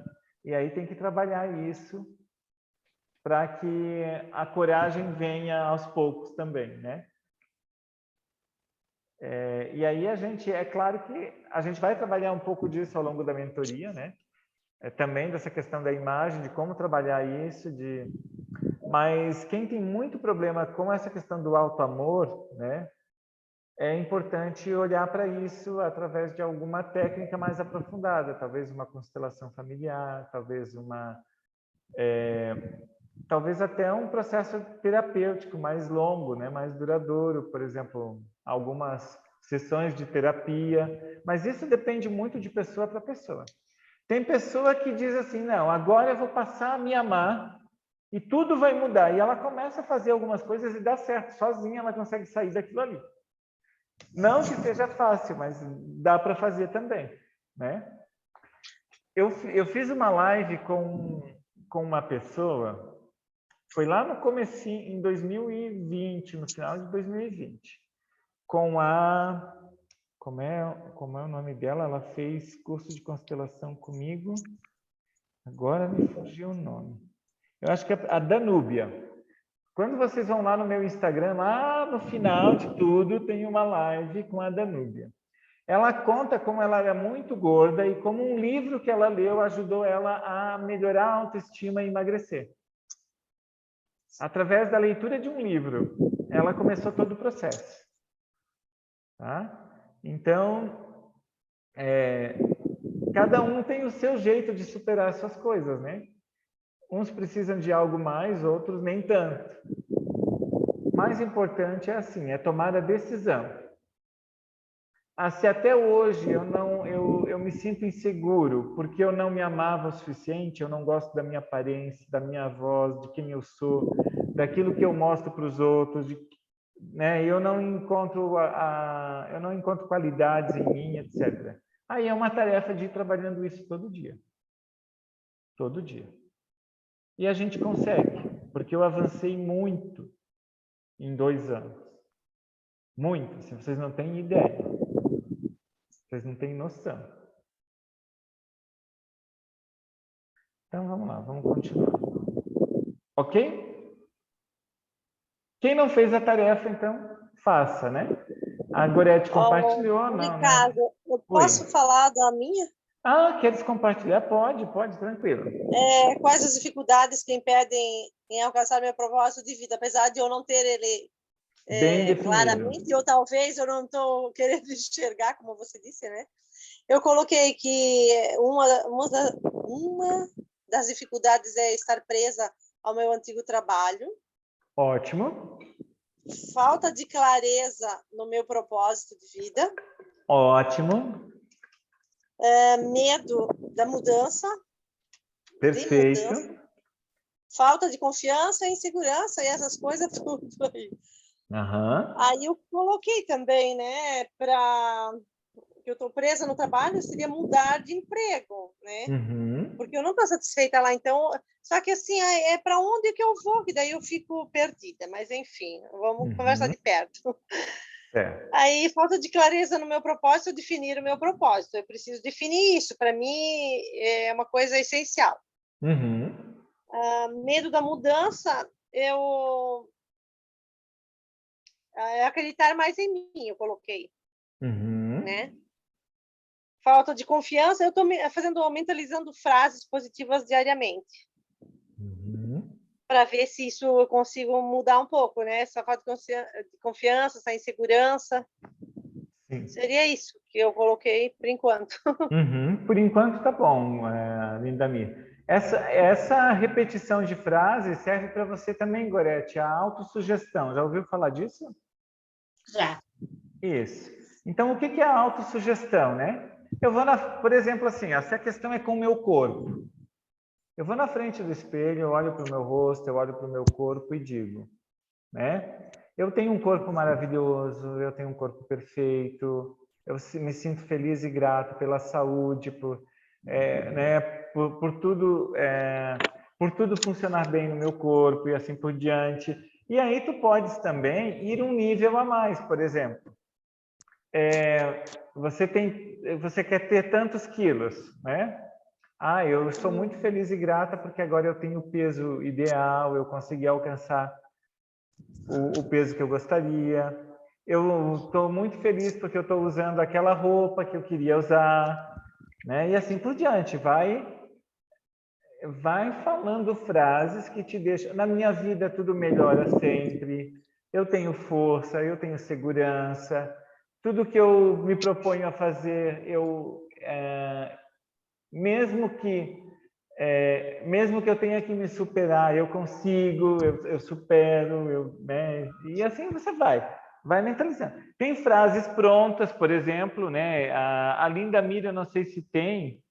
e aí tem que trabalhar isso para que a coragem venha aos poucos também, né? E aí é claro que a gente vai trabalhar um pouco disso ao longo da mentoria, né? Também dessa questão da imagem, de como trabalhar isso, mas quem tem muito problema com essa questão do auto-amor, né? É importante olhar para isso através de alguma técnica mais aprofundada, talvez uma constelação familiar, talvez até um processo terapêutico mais longo, né, mais duradouro, por exemplo, algumas sessões de terapia, mas isso depende muito de pessoa para pessoa. Tem pessoa que diz assim, não, agora eu vou passar a me amar e tudo vai mudar. E ela começa a fazer algumas coisas e dá certo, sozinha ela consegue sair daquilo ali. Não que seja fácil, mas dá para fazer também, né? Eu fiz uma live com uma pessoa, foi lá no comecinho, em 2020, no final de 2020, com a... Como é o nome dela? Ela fez curso de constelação comigo. Agora me fugiu o nome. Eu acho que é a Danúbia. Quando vocês vão lá no meu Instagram, lá no final de tudo, tem uma live com a Danúbia. Ela conta como ela era muito gorda e como um livro que ela leu ajudou ela a melhorar a autoestima e emagrecer. Através da leitura de um livro, ela começou todo o processo. Tá? Então, cada um tem o seu jeito de superar suas coisas, né? Uns precisam de algo mais, outros nem tanto. O mais importante é assim, é tomar a decisão. Se até hoje eu me sinto inseguro porque eu não me amava o suficiente, eu não gosto da minha aparência, da minha voz, de quem eu sou, daquilo que eu mostro para os outros, né? Eu não encontro qualidades em mim, etc. Aí é uma tarefa de ir trabalhando isso todo dia. Todo dia. E a gente consegue, porque eu avancei muito em 2 anos. Muito, se vocês não têm ideia. Vocês não têm noção. Então, vamos lá, vamos continuar. Ok? Quem não fez a tarefa, então, faça, né? A Gorete compartilhou, não, né? Ricardo, eu Oi. posso falar da minha? Ah, queres compartilhar? Pode, tranquilo. Quais as dificuldades que impedem em alcançar meu propósito de vida, apesar de eu não ter ele Bem definido. claramente, ou talvez eu não estou querendo enxergar, como você disse, né? Eu coloquei que uma das dificuldades é estar presa ao meu antigo trabalho. Ótimo. Falta de clareza no meu propósito de vida. Ótimo. Medo da mudança. Perfeito. Falta de confiança e insegurança, e essas coisas tudo aí. Uhum. Aí eu coloquei também, né, para que eu estou presa no trabalho, seria mudar de emprego, né? Uhum. Porque eu não estou satisfeita lá, então... Só que, assim, é para onde que eu vou? Que daí eu fico perdida. Mas, enfim, vamos conversar de perto. Aí, falta de clareza no meu propósito, definir o meu propósito. Eu preciso definir isso. Para mim, é uma coisa essencial. Uhum. Medo da mudança, eu acreditar mais em mim, eu coloquei. Uhum. Né? Falta de confiança, eu estou mentalizando frases positivas diariamente. Uhum. Para ver se isso eu consigo mudar um pouco, né? Essa falta de confiança, essa insegurança. Sim. Seria isso que eu coloquei por enquanto. Uhum. Por enquanto tá bom, Lindamir. Essa repetição de frases serve para você também, Gorete, a autossugestão. Já ouviu falar disso? Já. Isso. Então, o que é a autossugestão, né? Eu vou, por exemplo, assim, essa questão é com o meu corpo. Eu vou na frente do espelho, eu olho para o meu rosto, eu olho para o meu corpo e digo, né? Eu tenho um corpo maravilhoso, eu tenho um corpo perfeito, eu me sinto feliz e grato pela saúde, por tudo funcionar bem no meu corpo e assim por diante. E aí tu podes também ir um nível a mais, por exemplo. Você quer ter tantos quilos, né? Eu estou muito feliz e grata porque agora eu tenho o peso ideal, eu consegui alcançar o peso que eu gostaria. Eu estou muito feliz porque eu estou usando aquela roupa que eu queria usar, né? E assim por diante. Vai falando frases que te deixam... Na minha vida tudo melhora sempre. Eu tenho força, eu tenho segurança. Tudo que eu me proponho a fazer, mesmo que eu tenha que me superar, eu consigo, eu supero, né? E assim você vai mentalizando. Tem frases prontas, por exemplo, né? A Lindamir, eu não sei se tem,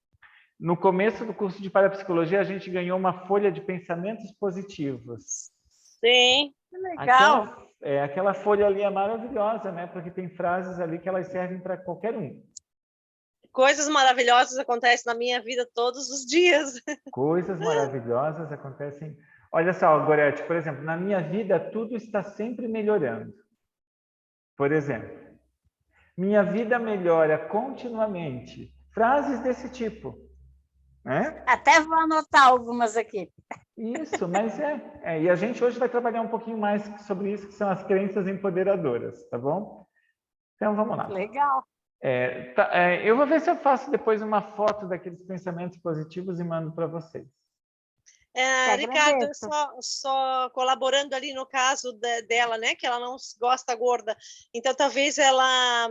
no começo do curso de parapsicologia, a gente ganhou uma folha de pensamentos positivos. Sim, que legal. Aquela folha ali é maravilhosa, né? Porque tem frases ali que elas servem para qualquer um. Coisas maravilhosas acontecem na minha vida todos os dias. Coisas maravilhosas acontecem. Olha só, Gorete, por exemplo, na minha vida tudo está sempre melhorando. Por exemplo, minha vida melhora continuamente. Frases desse tipo. Né? Até vou anotar algumas aqui. Isso, mas e a gente hoje vai trabalhar um pouquinho mais sobre isso, que são as crenças empoderadoras, tá bom? Então, vamos lá. Legal. Eu vou ver se eu faço depois uma foto daqueles pensamentos positivos e mando para vocês. Ricardo, só colaborando ali no caso dela, né? Que ela não gosta gorda. Então, talvez ela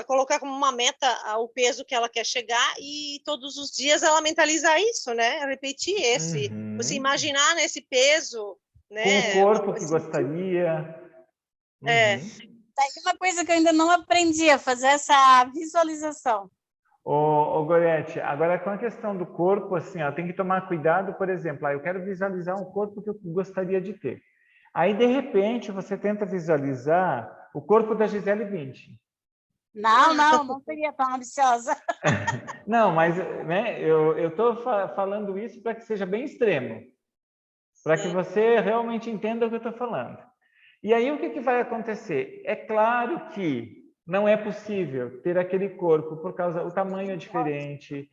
colocar como uma meta o peso que ela quer chegar e todos os dias ela mentalizar isso, né? Repetir esse. Você imaginar nesse peso, né? Com o corpo que gostaria. Daí uma coisa que eu ainda não aprendi a fazer essa visualização. Ô Gorete, agora com a questão do corpo, assim, tem que tomar cuidado, por exemplo, eu quero visualizar um corpo que eu gostaria de ter. Aí, de repente, você tenta visualizar o corpo da Gisele Bündchen. Não seria tão ambiciosa. Não, mas né, eu estou falando isso para que seja bem extremo, para que você realmente entenda o que eu estou falando. E aí, o que vai acontecer? É claro que não é possível ter aquele corpo por causa do tamanho é diferente,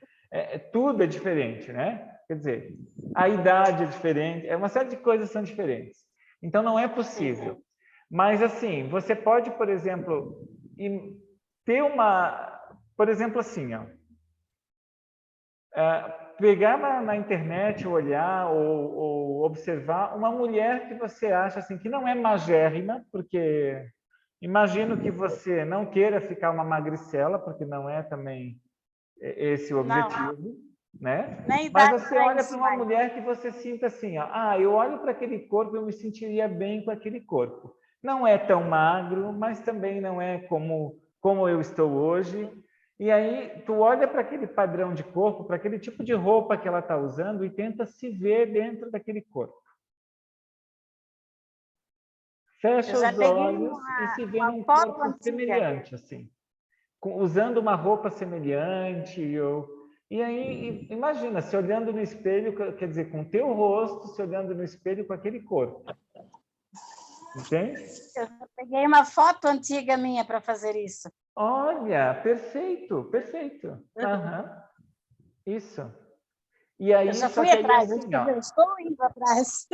tudo é diferente, né? Quer dizer, a idade é diferente, uma série de coisas são diferentes. Então, não é possível. Mas, assim, você pode, por exemplo, ter uma... Por exemplo, assim, ó, pegar na internet, olhar ou observar uma mulher que você acha assim, que não é magérrima, porque imagino que você não queira ficar uma magricela, porque não é também esse o objetivo, né? Mas você olha para uma mulher que você sinta assim, ó, eu olho para aquele corpo e eu me sentiria bem com aquele corpo. Não é tão magro, mas também não é como eu estou hoje. E aí tu olha para aquele padrão de corpo, para aquele tipo de roupa que ela está usando e tenta se ver dentro daquele corpo. Fecha os olhos e se vê num corpo semelhante, assim. Usando uma roupa semelhante. E aí, imagina, se olhando no espelho, quer dizer, com o teu rosto, se olhando no espelho com aquele corpo. Entende? Eu peguei uma foto antiga minha para fazer isso. Olha, perfeito, perfeito. Uhum. Isso. E aí, eu já fui atrás, assim, eu estou indo atrás.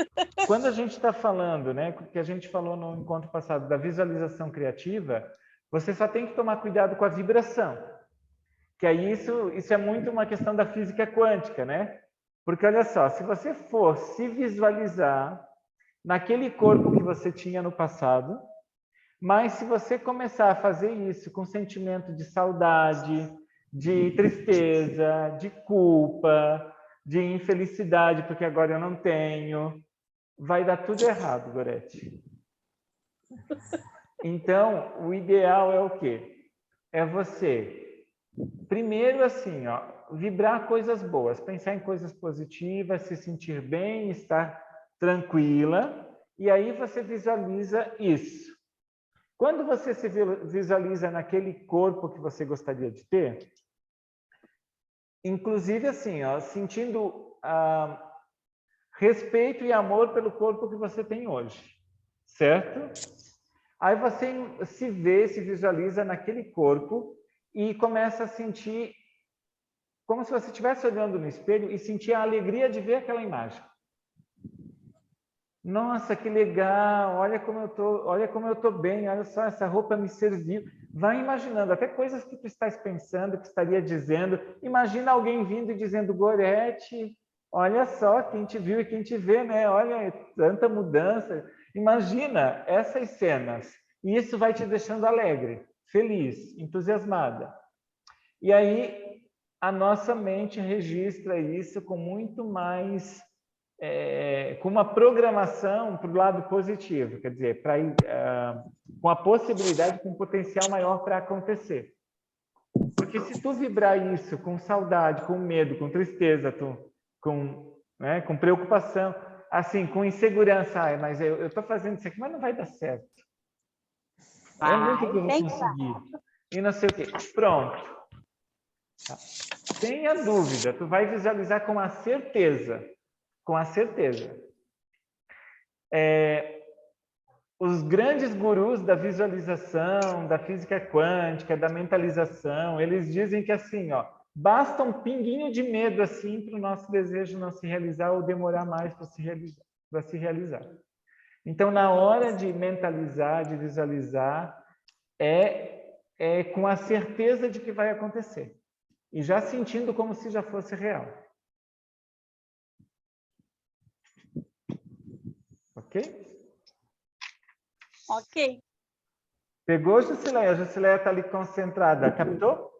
Quando a gente está falando, né, que a gente falou no encontro passado da visualização criativa, você só tem que tomar cuidado com a vibração. Que aí isso é muito uma questão da física quântica, né? Porque olha só, se você for se visualizar naquele corpo que você tinha no passado, mas se você começar a fazer isso com sentimento de saudade, de tristeza, de culpa, de infelicidade, porque agora eu não tenho, vai dar tudo errado, Gorete. Então, o ideal é o quê? É você, primeiro assim, ó, vibrar coisas boas, pensar em coisas positivas, se sentir bem, estar tranquila, e aí você visualiza isso. Quando você se visualiza naquele corpo que você gostaria de ter, inclusive assim, ó, sentindo respeito e amor pelo corpo que você tem hoje, certo? Aí você se vê, se visualiza naquele corpo e começa a sentir como se você estivesse olhando no espelho e sentir a alegria de ver aquela imagem. Nossa, que legal! Olha como eu tô bem, olha só, essa roupa me serviu. Vai imaginando até coisas que tu estás pensando, que estaria dizendo. Imagina alguém vindo e dizendo, Gorete, olha só quem te viu e quem te vê, né? Olha, tanta mudança. Imagina essas cenas. E isso vai te deixando alegre, feliz, entusiasmada. E aí a nossa mente registra isso com muito mais... com uma programação para o lado positivo, quer dizer, com a possibilidade, com um potencial maior para acontecer. Porque se tu vibrar isso com saudade, com medo, com tristeza, com preocupação, assim, com insegurança, mas eu estou fazendo isso aqui, mas não vai dar certo. Eu nunca vou conseguir. E não sei o quê. Pronto. Tenha dúvida, tu vai visualizar com a certeza. Com a certeza. Os grandes gurus da visualização, da física quântica, da mentalização, eles dizem que assim, ó, basta um pinguinho de medo assim para o nosso desejo não se realizar ou demorar mais para se realizar. Então, na hora de mentalizar, de visualizar, é com a certeza de que vai acontecer. E já sentindo como se já fosse real. Ok? Ok. Pegou, Jusileia? A Jusileia está ali concentrada. Captou?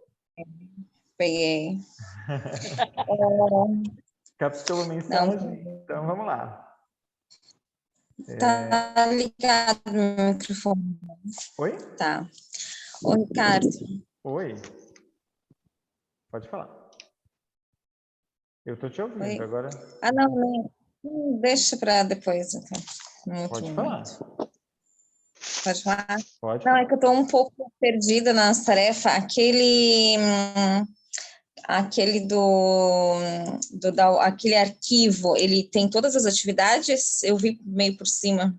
Peguei. Captou a mensagem? Não. Então, vamos lá. Tá ligado no microfone. Oi? Tá. Ô, Ricardo. Oi. Pode falar. Eu estou te ouvindo. Oi? Agora. Não. Deixa para depois. Então. Pode falar. Pode falar? Pode. Não, é que eu estou um pouco perdida nas tarefas. Aquele arquivo, ele tem todas as atividades? Eu vi meio por cima.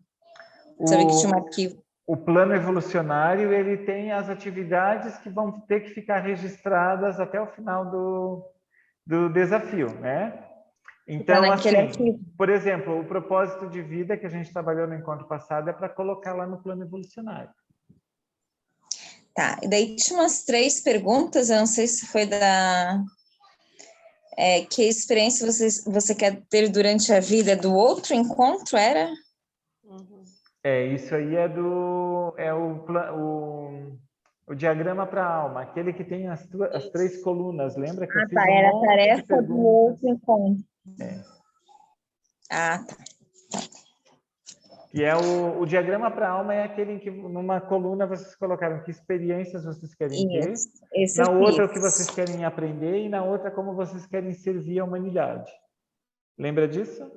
Sabia que tinha um arquivo. O plano evolucionário, ele tem as atividades que vão ter que ficar registradas até o final do desafio, né? Então, assim, por exemplo, o propósito de vida que a gente trabalhou no encontro passado é para colocar lá no plano evolucionário. Tá, e daí tinha umas 3 perguntas, eu não sei se foi da... que experiência você quer ter durante a vida do outro encontro, era? Isso aí é o diagrama para a alma, aquele que tem as 3 colunas, lembra que eu fiz era a monte de tarefa perguntas? do outro encontro. Tá. Que é o diagrama para a alma, é aquele em que numa coluna vocês colocaram que experiências vocês querem ter, na outra o que vocês querem aprender e na outra como vocês querem servir a humanidade. Lembra disso?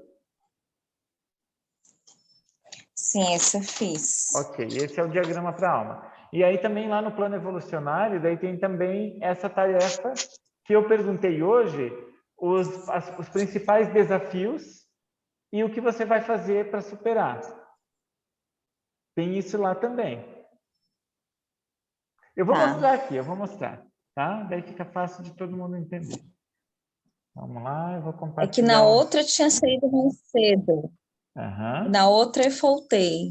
Sim, esse eu fiz. Ok, esse é o diagrama para a alma. E aí também lá no plano evolucionário, daí tem também essa tarefa que eu perguntei hoje, os principais desafios e o que você vai fazer para superar. Tem isso lá também. Eu vou mostrar aqui, eu vou mostrar, tá? Daí fica fácil de todo mundo entender. Vamos lá, eu vou compartilhar. É que na outra eu tinha saído mais cedo. Na outra eu faltei.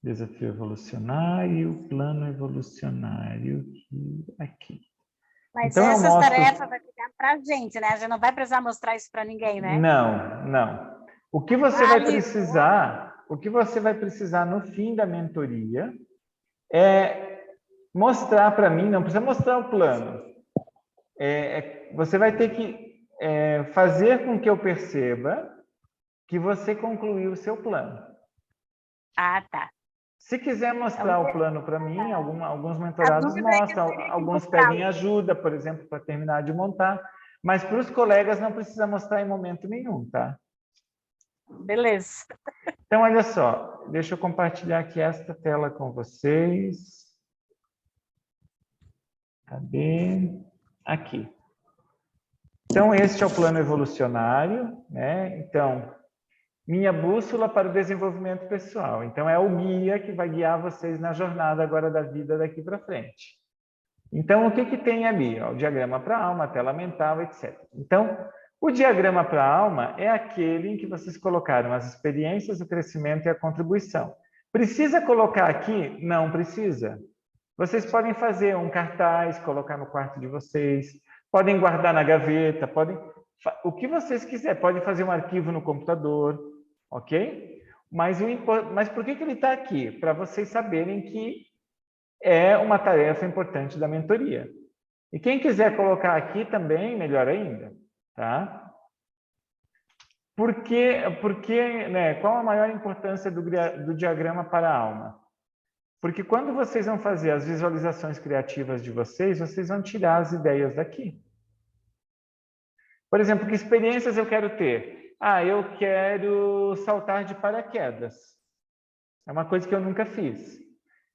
Desafio evolucionário, plano evolucionário, aqui. Mas então, essas tarefas vai ficar para a gente, né? A gente não vai precisar mostrar isso para ninguém, né? Não. O que você vai precisar no fim da mentoria é mostrar para mim, não precisa mostrar o plano. Você vai ter que fazer com que eu perceba que você concluiu o seu plano. Ah, tá. Se quiser mostrar o plano para mim, alguns mentorados mostram, alguns pedem ajuda, por exemplo, para terminar de montar, mas para os colegas não precisa mostrar em momento nenhum, tá? Beleza. Então, olha só, deixa eu compartilhar aqui esta tela com vocês. Cadê? Aqui. Então, este é o plano evolucionário, né? Então, minha bússola para o desenvolvimento pessoal. Então, é o guia que vai guiar vocês na jornada agora da vida daqui para frente. Então, o que tem ali? O diagrama para a alma, a tela mental, etc. Então, o diagrama para a alma é aquele em que vocês colocaram as experiências, o crescimento e a contribuição. Precisa colocar aqui? Não precisa. Vocês podem fazer um cartaz, colocar no quarto de vocês, podem guardar na gaveta, o que vocês quiserem, podem fazer um arquivo no computador, ok? Mas por que ele está aqui? Para vocês saberem que é uma tarefa importante da mentoria. E quem quiser colocar aqui também, melhor ainda, tá? Qual a maior importância do diagrama para a alma? Porque quando vocês vão fazer as visualizações criativas de vocês vão tirar as ideias daqui. Por exemplo, que experiências eu quero ter? Eu quero saltar de paraquedas. É uma coisa que eu nunca fiz.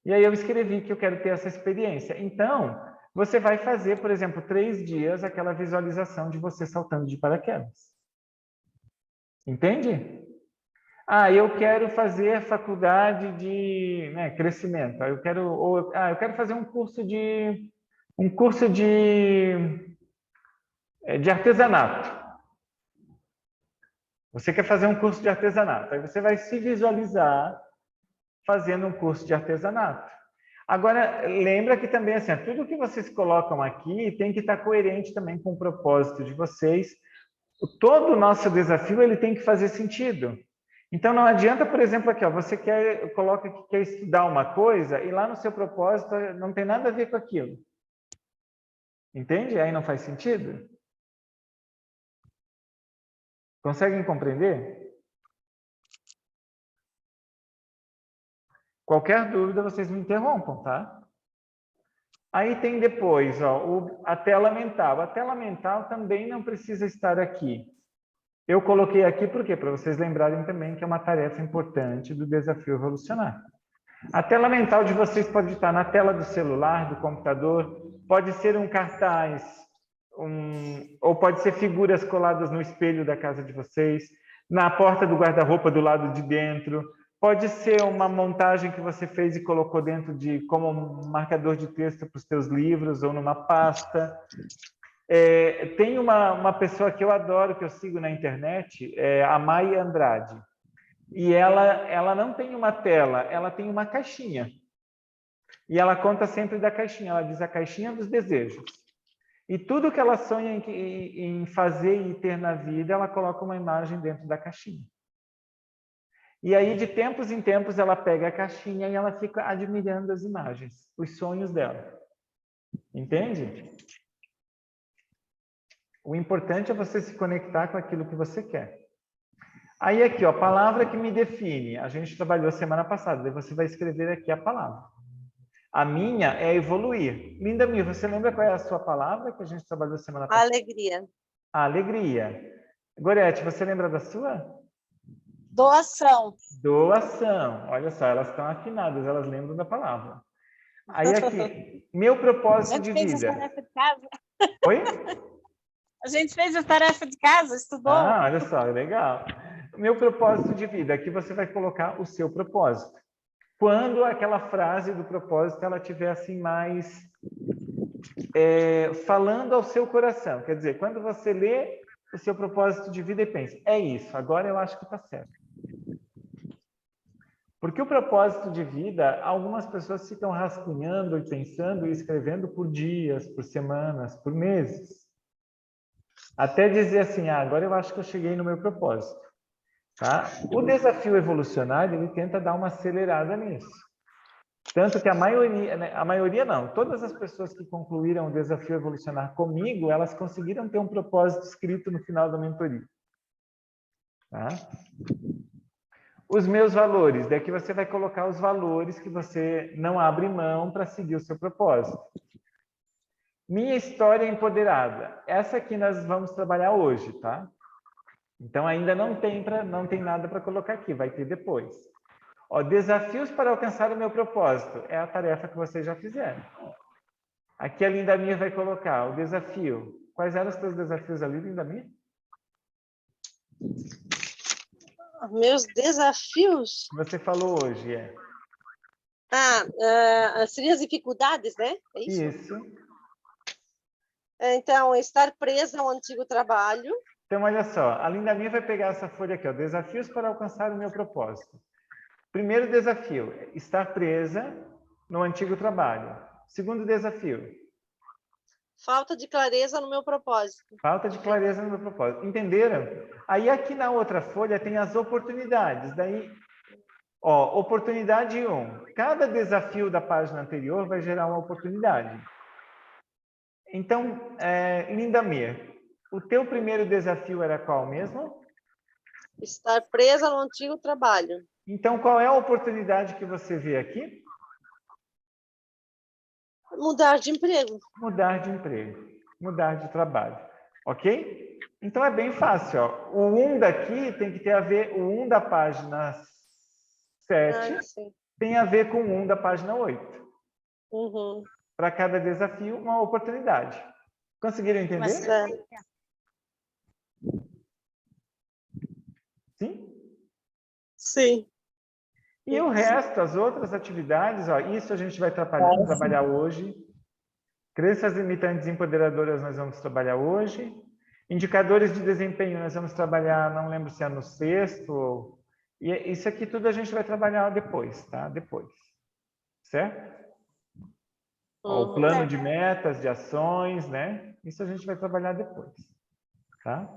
E aí eu escrevi que eu quero ter essa experiência. Então, você vai fazer, por exemplo, 3 dias aquela visualização de você saltando de paraquedas. Entende? Eu quero fazer a faculdade de crescimento. Eu quero fazer um curso de artesanato. Você quer fazer um curso de artesanato. Aí você vai se visualizar fazendo um curso de artesanato. Agora, lembra que também, assim, tudo que vocês colocam aqui tem que estar coerente também com o propósito de vocês. Todo o nosso desafio ele tem que fazer sentido. Então, não adianta, por exemplo, aqui, você coloca que quer estudar uma coisa e lá no seu propósito não tem nada a ver com aquilo. Entende? Aí não faz sentido? Conseguem compreender? Qualquer dúvida, vocês me interrompam, tá? Aí tem depois, a tela mental. A tela mental também não precisa estar aqui. Eu coloquei aqui por quê? Para vocês lembrarem também que é uma tarefa importante do desafio evolucionário. A tela mental de vocês pode estar na tela do celular, do computador, pode ser um cartaz, ou pode ser figuras coladas no espelho da casa de vocês, na porta do guarda-roupa do lado de dentro, pode ser uma montagem que você fez e colocou dentro como um marcador de texto para os seus livros ou numa pasta. Tem uma pessoa que eu adoro, que eu sigo na internet, a Mai Andrade. E ela não tem uma tela, ela tem uma caixinha. E ela conta sempre da caixinha, ela diz a caixinha dos desejos. E tudo que ela sonha em fazer e ter na vida, ela coloca uma imagem dentro da caixinha. E aí, de tempos em tempos, ela pega a caixinha e ela fica admirando as imagens, os sonhos dela. Entende? O importante é você se conectar com aquilo que você quer. Aí aqui, ó, palavra que me define. A gente trabalhou semana passada, daí você vai escrever aqui a palavra. A minha é evoluir. Linda Mir, você lembra qual é a sua palavra que a gente trabalhou semana passada? Alegria. Alegria. Gorete, você lembra da sua? Doação. Doação. Olha só, elas estão afinadas, elas lembram da palavra. Aí aqui, meu propósito de vida. A gente fez a tarefa de casa. Oi? A gente fez a tarefa de casa, estudou. Ah, olha só, legal. Meu propósito de vida. Aqui você vai colocar o seu propósito. Quando aquela frase do propósito ela estiver assim mais falando ao seu coração. Quer dizer, quando você lê o seu propósito de vida e pensa, é isso, agora eu acho que está certo. Porque o propósito de vida, algumas pessoas ficam rascunhando e pensando e escrevendo por dias, por semanas, por meses. Até dizer assim, agora eu acho que eu cheguei no meu propósito. Tá? O desafio evolucionário, ele tenta dar uma acelerada nisso. Tanto que a maioria não, todas as pessoas que concluíram o desafio evolucionário comigo, elas conseguiram ter um propósito escrito no final da mentoria. Tá? Os meus valores, daqui você vai colocar os valores que você não abre mão para seguir o seu propósito. Minha história empoderada. Essa aqui nós vamos trabalhar hoje, tá? Então ainda não tem nada para colocar aqui, vai ter depois. Ó, desafios para alcançar o meu propósito. É a tarefa que vocês já fizeram. Aqui a Linda Mir vai colocar o desafio. Quais eram os teus desafios ali, Linda Mir? Meus desafios? Você falou hoje, seriam as dificuldades, né? É isso? Isso. Então, estar presa ao antigo trabalho. Então, olha só, a Linda Mir vai pegar essa folha aqui, ó, desafios para alcançar o meu propósito. Primeiro desafio, estar presa no antigo trabalho. Segundo desafio. Falta de clareza no meu propósito. Falta de clareza no meu propósito. Entenderam? Aí aqui na outra folha tem as oportunidades. Daí, ó, oportunidade 1. Cada desafio da página anterior vai gerar uma oportunidade. Então, Linda Mir, o teu primeiro desafio era qual mesmo? Estar presa no antigo trabalho. Então, qual é a oportunidade que você vê aqui? Mudar de emprego. Mudar de emprego, mudar de trabalho, ok? Então, é bem fácil, ó. O 1 daqui tem que ter a ver, o 1 da página 7 tem a ver com o 1 da página 8. Uhum. Para cada desafio, uma oportunidade. Conseguiram entender? Sim? Sim. E o resto, as outras atividades, ó, isso a gente vai trabalhar hoje. Crenças limitantes empoderadoras nós vamos trabalhar hoje. Indicadores de desempenho nós vamos trabalhar, não lembro se é no 6º. E isso aqui tudo a gente vai trabalhar depois, tá? Depois. Certo? Ó, o plano de metas, de ações, né? Isso a gente vai trabalhar depois. Tá?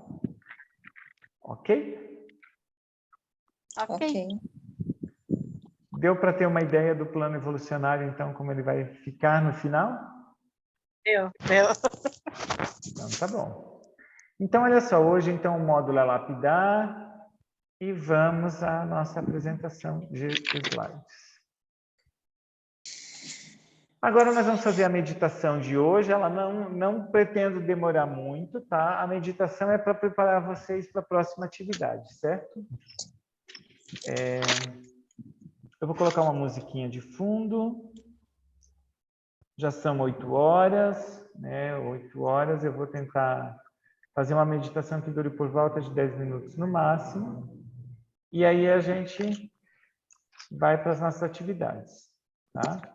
Ok? Ok. Deu para ter uma ideia do plano evolucionário, então, como ele vai ficar no final? Deu. Então, tá bom. Então, olha só, hoje, então, o módulo é lapidar e vamos à nossa apresentação de slides. Agora nós vamos fazer a meditação de hoje, ela não pretendo demorar muito, tá? A meditação é para preparar vocês para a próxima atividade, certo? Eu vou colocar uma musiquinha de fundo. Já são 8 horas, né? 8 horas, eu vou tentar fazer uma meditação que dure por volta de 10 minutos no máximo. E aí a gente vai para as nossas atividades, tá?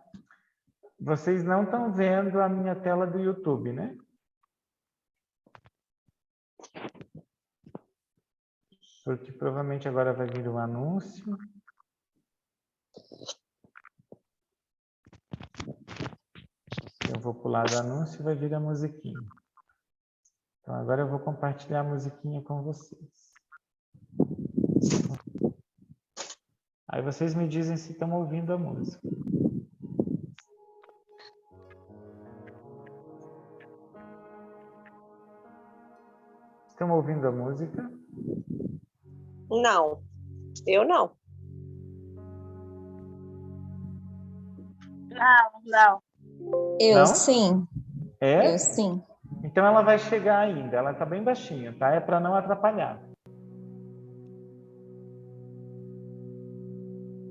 Vocês não estão vendo a minha tela do YouTube, né? porque provavelmente agora vai vir um anúncio. Eu vou pular do anúncio e vai vir a musiquinha. Então, agora eu vou compartilhar a musiquinha com vocês. Aí vocês me dizem se estão ouvindo a música. Estão ouvindo a música? Não, eu não. Não. Eu Não? sim. É? Eu sim. Então ela vai chegar ainda. Ela está bem baixinha, tá? É para não atrapalhar.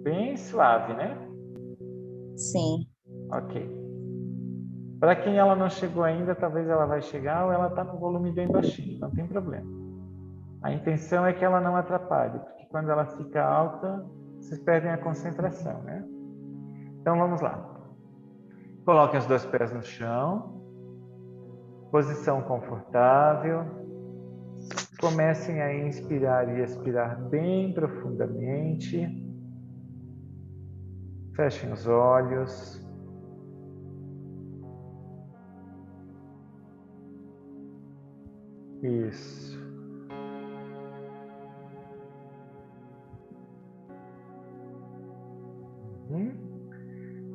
Bem suave, né? Sim. Ok. Para quem ela não chegou ainda, talvez ela vai chegar ou ela está no volume bem baixinho, não tem problema. A intenção é que ela não atrapalhe, porque quando ela fica alta, vocês perdem a concentração, né? Então vamos lá. Coloque os 2 pés no chão, posição confortável. Comecem a inspirar e expirar bem profundamente. Fechem os olhos. Isso.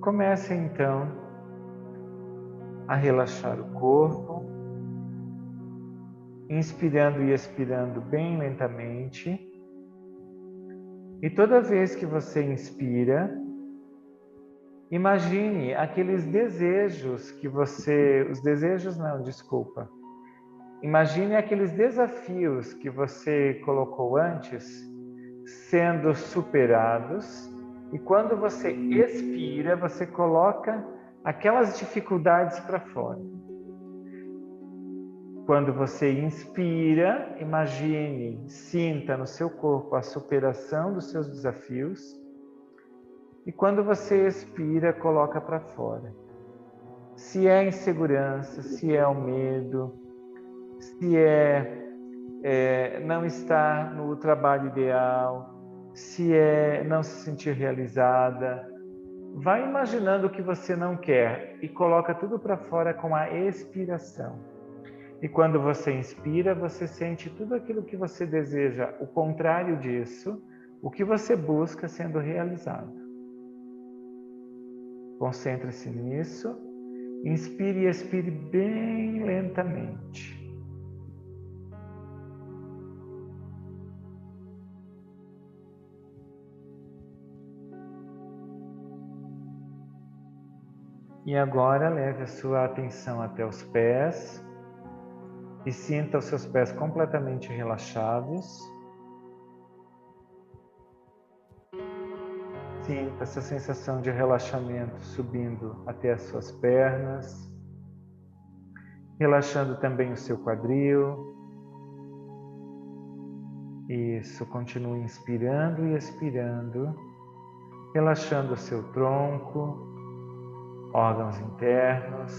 Comecem então a relaxar o corpo, inspirando e expirando bem lentamente. E toda vez que você inspira, imagine aqueles desejos que você... Os desejos não, desculpa. Imagine aqueles desafios que você colocou antes sendo superados. E quando você expira, você coloca aquelas dificuldades para fora. Quando você inspira, imagine, sinta no seu corpo a superação dos seus desafios. E quando você expira, coloca para fora. Se é insegurança, se é o medo, se é não estar no trabalho ideal, se é não se sentir realizada, vai imaginando o que você não quer e coloca tudo para fora com a expiração. E quando você inspira, você sente tudo aquilo que você deseja, o contrário disso, o que você busca sendo realizado. Concentre-se nisso, inspire e expire bem lentamente. E agora leve a sua atenção até os pés e sinta os seus pés completamente relaxados. Sinta essa sensação de relaxamento subindo até as suas pernas, relaxando também o seu quadril. Isso, continue inspirando e expirando, relaxando o seu tronco, órgãos internos,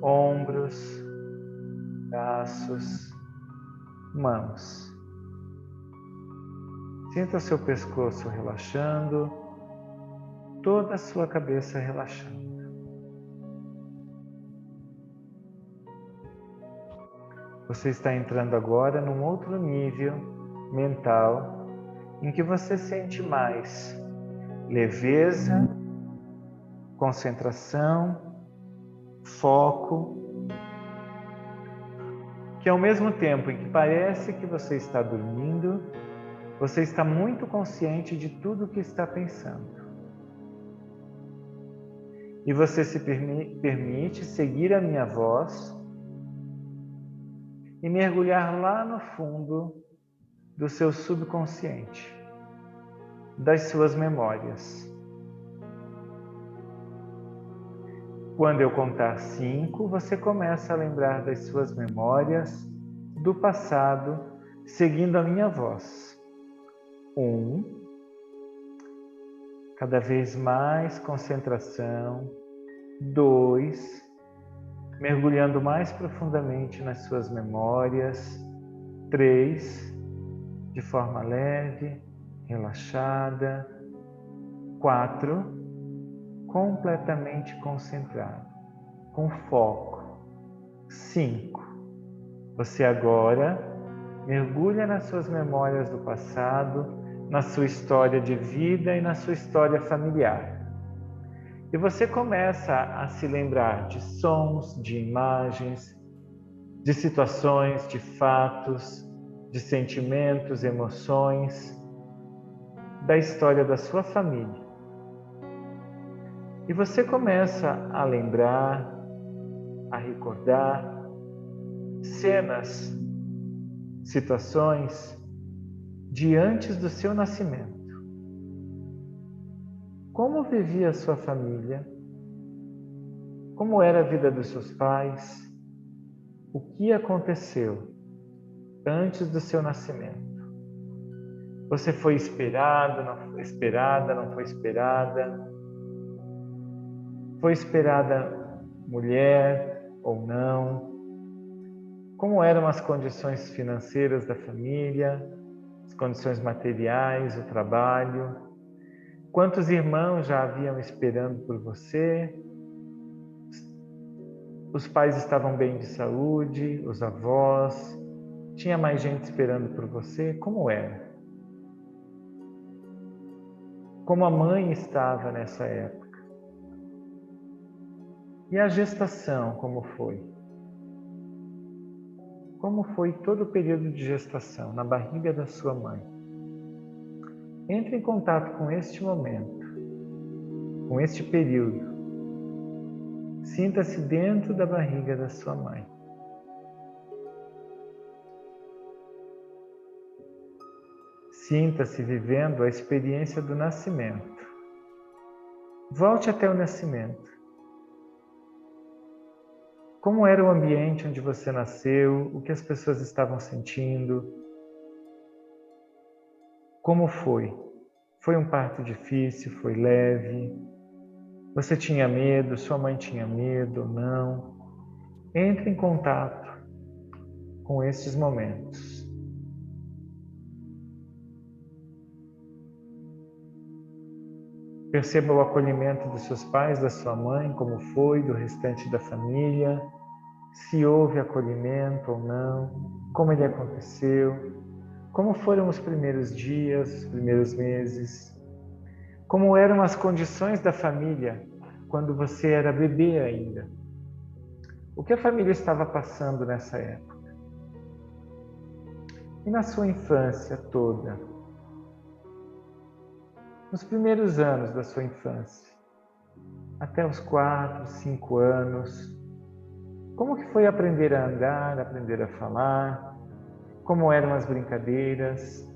ombros, braços, mãos. Sinta o seu pescoço relaxando, toda a sua cabeça relaxando. Você está entrando agora num outro nível mental em que você sente mais leveza, concentração, foco, que ao mesmo tempo em que parece que você está dormindo, você está muito consciente de tudo o que está pensando. E você se permite seguir a minha voz e mergulhar lá no fundo do seu subconsciente, das suas memórias. Quando eu contar 5, você começa a lembrar das suas memórias do passado, seguindo a minha voz. 1, cada vez mais concentração. 2, mergulhando mais profundamente nas suas memórias. 3, de forma leve, relaxada. 4, completamente concentrado, com foco. 5, você agora mergulha nas suas memórias do passado, na sua história de vida e na sua história familiar. E você começa a se lembrar de sons, de imagens, de situações, de fatos, de sentimentos, emoções, da história da sua família. E você começa a lembrar, a recordar cenas, situações de antes do seu nascimento. Como vivia a sua família? Como era a vida dos seus pais? O que aconteceu antes do seu nascimento? Você foi esperado, não foi esperada, não foi esperada? Foi esperada mulher ou não? Como eram as condições financeiras da família, as condições materiais, o trabalho? Quantos irmãos já haviam esperando por você? Os pais estavam bem de saúde, os avós? Tinha mais gente esperando por você? Como era? Como a mãe estava nessa época? E a gestação, como foi? Como foi todo o período de gestação na barriga da sua mãe? Entre em contato com este momento, com este período. Sinta-se dentro da barriga da sua mãe. Sinta-se vivendo a experiência do nascimento. Volte até o nascimento. Como era o ambiente onde você nasceu? O que as pessoas estavam sentindo? Como foi? Foi um parto difícil? Foi leve? Você tinha medo? Sua mãe tinha medo ou não? Entre em contato com estes momentos. Perceba o acolhimento dos seus pais, da sua mãe, como foi, do restante da família. Se houve acolhimento ou não, como ele aconteceu, como foram os primeiros dias, os primeiros meses, como eram as condições da família quando você era bebê ainda. O que a família estava passando nessa época? E na sua infância toda? Nos primeiros anos da sua infância, até os 4, 5 anos, como que foi aprender a andar, aprender a falar? Como eram as brincadeiras?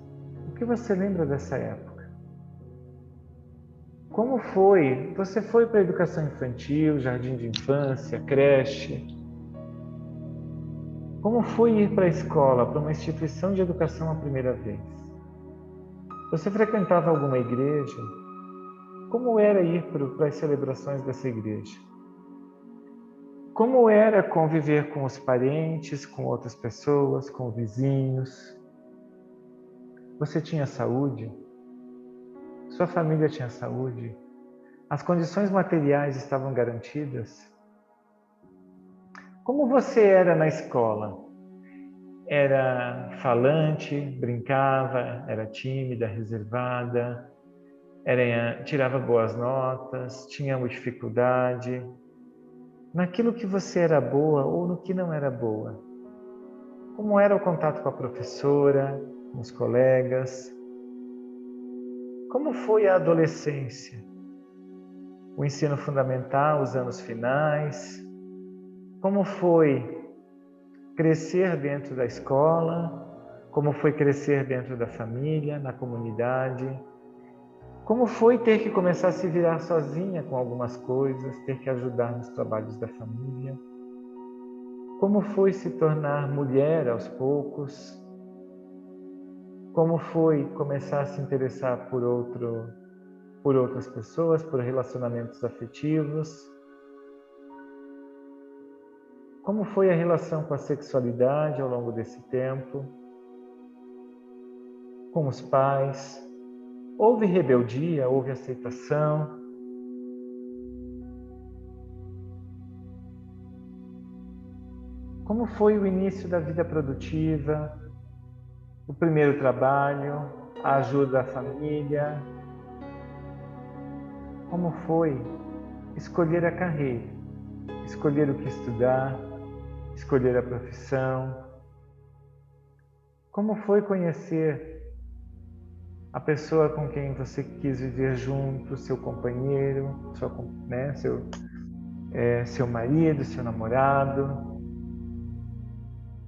O que você lembra dessa época? Como foi? Você foi para a educação infantil, jardim de infância, creche? Como foi ir para a escola, para uma instituição de educação a primeira vez? Você frequentava alguma igreja? Como era ir para as celebrações dessa igreja? Como era conviver com os parentes, com outras pessoas, com vizinhos? Você tinha saúde? Sua família tinha saúde? As condições materiais estavam garantidas? Como você era na escola? Era falante, brincava, era tímida, reservada, tirava boas notas, tinha uma dificuldade? Naquilo que você era boa ou no que não era boa? Como era o contato com a professora, com os colegas? Como foi a adolescência? O ensino fundamental, os anos finais? Como foi crescer dentro da escola? Como foi crescer dentro da família, na comunidade? Como foi ter que começar a se virar sozinha com algumas coisas, ter que ajudar nos trabalhos da família? Como foi se tornar mulher aos poucos? Como foi começar a se interessar por outras pessoas, por relacionamentos afetivos? Como foi a relação com a sexualidade ao longo desse tempo? com os pais? Houve rebeldia? Houve aceitação? Como foi o início da vida produtiva? O primeiro trabalho? A ajuda à família? Como foi escolher a carreira? Escolher o que estudar? Escolher a profissão? Como foi conhecer a pessoa com quem você quis viver junto, seu companheiro, seu marido, seu namorado?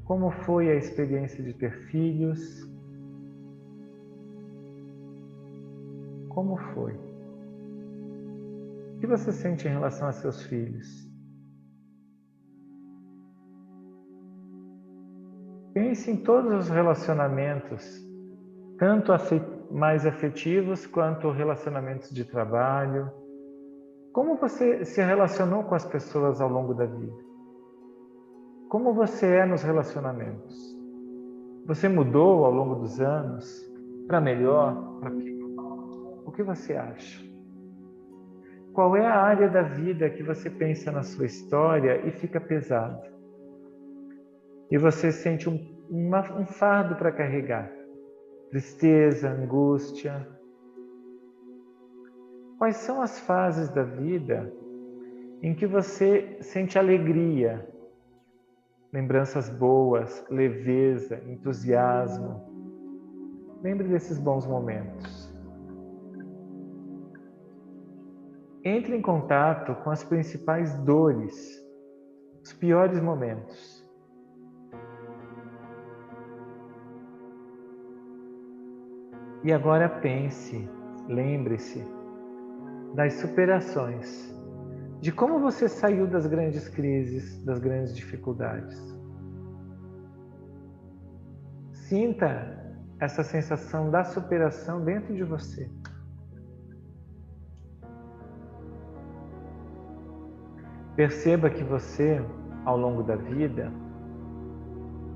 Como foi a experiência de ter filhos? Como foi? O que você sente em relação a seus filhos? Pense em todos os relacionamentos, tanto mais afetivos quanto relacionamentos de trabalho. Como você se relacionou com as pessoas ao longo da vida? Como você é nos relacionamentos? Você mudou ao longo dos anos? Para melhor? Para pior? O que você acha? Qual é a área da vida que você pensa na sua história e fica pesado? E você sente um fardo para carregar? Tristeza, angústia? Quais são as fases da vida em que você sente alegria, lembranças boas, leveza, entusiasmo? Lembre desses bons momentos. Entre em contato com as principais dores, os piores momentos. E agora pense, lembre-se das superações, de como você saiu das grandes crises, das grandes dificuldades. Sinta essa sensação da superação dentro de você. Perceba que você, ao longo da vida,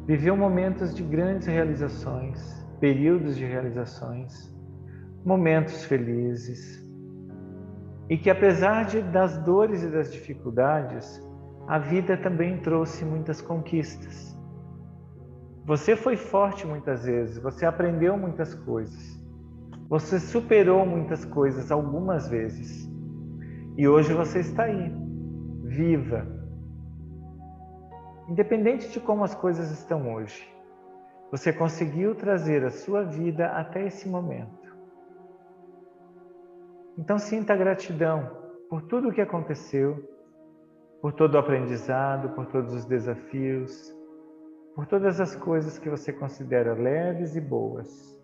viveu momentos de grandes realizações, períodos de realizações, momentos felizes, e que apesar das dores e das dificuldades, a vida também trouxe muitas conquistas. Você foi forte muitas vezes, você aprendeu muitas coisas, você superou muitas coisas algumas vezes, e hoje você está aí, viva. Independente de como as coisas estão hoje, você conseguiu trazer a sua vida até esse momento. Então sinta gratidão por tudo o que aconteceu, por todo o aprendizado, por todos os desafios, por todas as coisas que você considera leves e boas.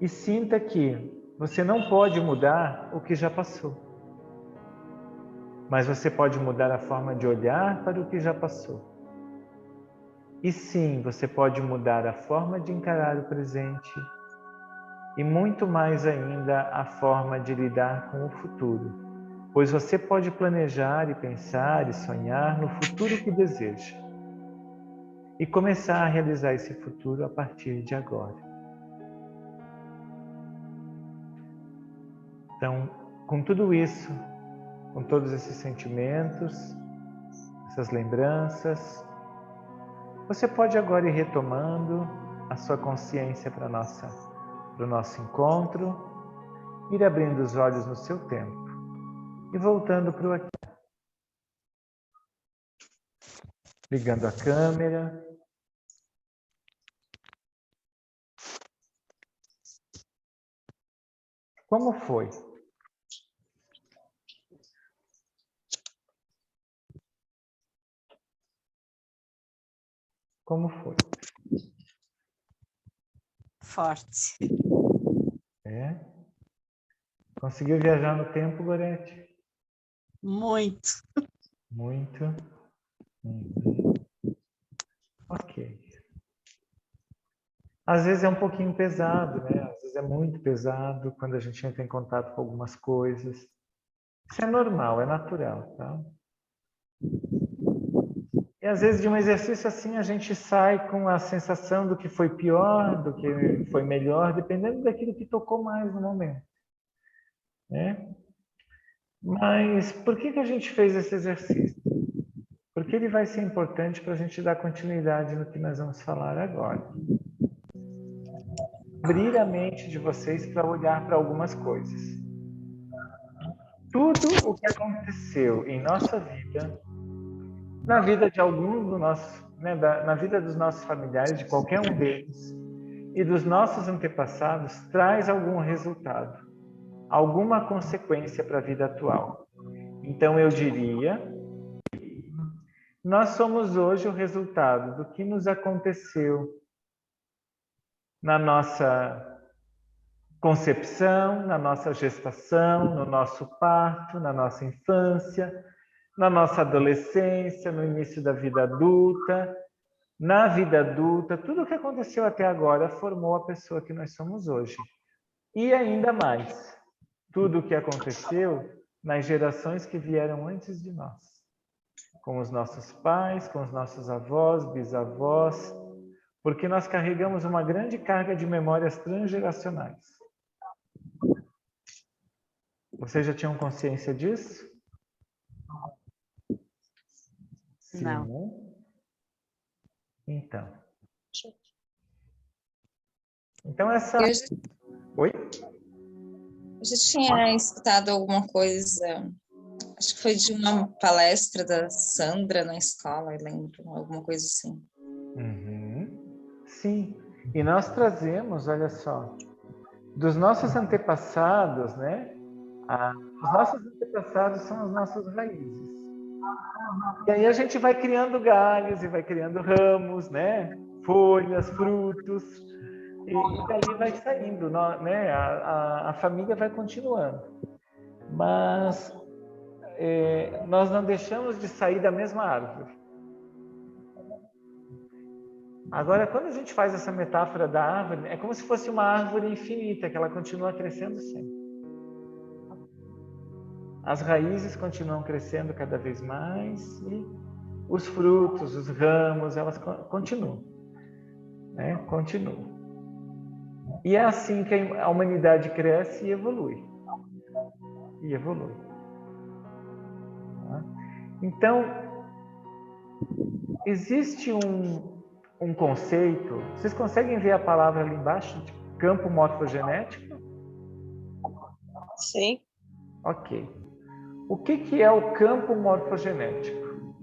E sinta que você não pode mudar o que já passou, mas você pode mudar a forma de olhar para o que já passou. E sim, você pode mudar a forma de encarar o presente e muito mais ainda a forma de lidar com o futuro, pois você pode planejar e pensar e sonhar no futuro que deseja e começar a realizar esse futuro a partir de agora. Então, com tudo isso, com todos esses sentimentos, essas lembranças, você pode agora ir retomando a sua consciência para o nosso encontro, ir abrindo os olhos no seu tempo e voltando para o aqui. Ligando a câmera. Como foi? Como foi? Forte. É? Conseguiu viajar no tempo, Gorete? Muito. Muito. Ok. Às vezes é um pouquinho pesado, né? Às vezes é muito pesado quando a gente entra em contato com algumas coisas. Isso é normal, é natural, tá? E às vezes de um exercício assim a gente sai com a sensação do que foi pior, do que foi melhor, dependendo daquilo que tocou mais no momento, né? Mas por que a gente fez esse exercício? Porque ele vai ser importante para a gente dar continuidade no que nós vamos falar agora. Abrir a mente de vocês para olhar para algumas coisas. Tudo o que aconteceu em nossa vida, na vida de algum do nosso, né, na vida dos nossos familiares, de qualquer um deles, e dos nossos antepassados, traz algum resultado, alguma consequência para a vida atual. Então eu diria, nós somos hoje o resultado do que nos aconteceu na nossa concepção, na nossa gestação, no nosso parto, na nossa infância, na nossa adolescência, no início da vida adulta, na vida adulta, tudo o que aconteceu até agora formou a pessoa que nós somos hoje. E ainda mais, tudo o que aconteceu nas gerações que vieram antes de nós, com os nossos pais, com os nossos avós, bisavós, porque nós carregamos uma grande carga de memórias transgeracionais. Vocês já tinham consciência disso? Sim. Não. Então essa... Oi? Eu já tinha escutado alguma coisa, acho que foi de uma palestra da Sandra na escola, eu lembro, alguma coisa assim. Sim, e nós trazemos, olha só, dos nossos antepassados, né? Os nossos antepassados são as nossas raízes. E aí a gente vai criando galhos e vai criando ramos, né? Folhas, frutos, e daí vai saindo, né? A família vai continuando. Mas nós não deixamos de sair da mesma árvore. Agora, quando a gente faz essa metáfora da árvore, é como se fosse uma árvore infinita, que ela continua crescendo sempre. As raízes continuam crescendo cada vez mais e os frutos, os ramos, elas continuam, né? Continuam. E é assim que a humanidade cresce e evolui. Então, existe um conceito, vocês conseguem ver a palavra ali embaixo, de campo morfogenético? Sim. Ok. O que é o campo morfogenético?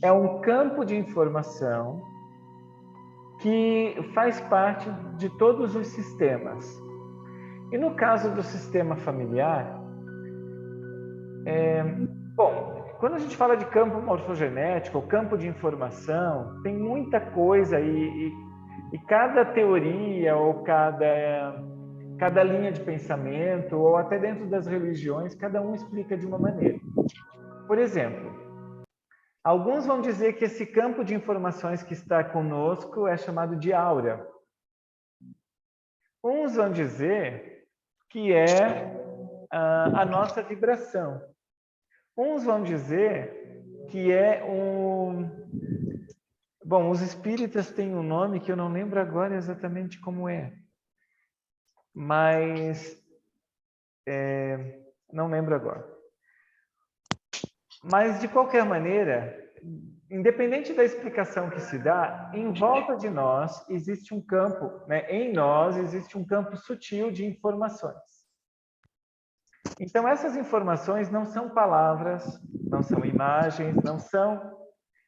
É um campo de informação que faz parte de todos os sistemas. E no caso do sistema familiar, quando a gente fala de campo morfogenético, ou campo de informação, tem muita coisa e cada teoria ou cada linha de pensamento, ou até dentro das religiões, cada um explica de uma maneira. Por exemplo, alguns vão dizer que esse campo de informações que está conosco é chamado de aura. Uns vão dizer que é a nossa vibração. Uns vão dizer que é Bom, os espíritas têm um nome que eu não lembro agora exatamente como é. Mas... não lembro agora. Mas, de qualquer maneira, independente da explicação que se dá, em volta de nós existe um campo, né? Em nós existe um campo sutil de informações. Então, essas informações não são palavras, não são imagens, não são...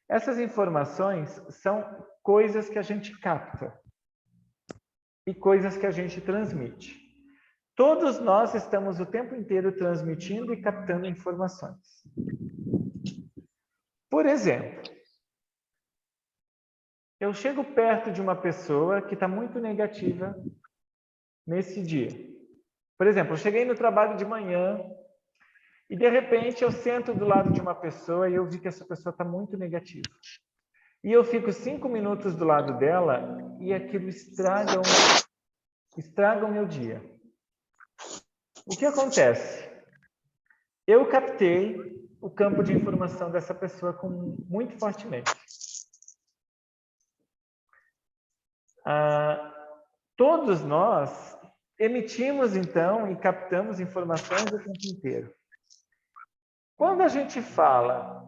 Essas informações são coisas que a gente capta e coisas que a gente transmite. Todos nós estamos o tempo inteiro transmitindo e captando informações. Por exemplo, eu chego perto de uma pessoa que está muito negativa nesse dia. Por exemplo, eu cheguei no trabalho de manhã e, de repente, eu sento do lado de uma pessoa e eu vi que essa pessoa está muito negativa. E eu fico 5 minutos do lado dela e aquilo estraga o meu dia. O que acontece? Eu captei o campo de informação dessa pessoa muito fortemente. Todos nós emitimos, então, e captamos informações o tempo inteiro. Quando a gente fala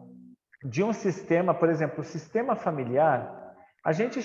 de um sistema, por exemplo, o sistema familiar, a gente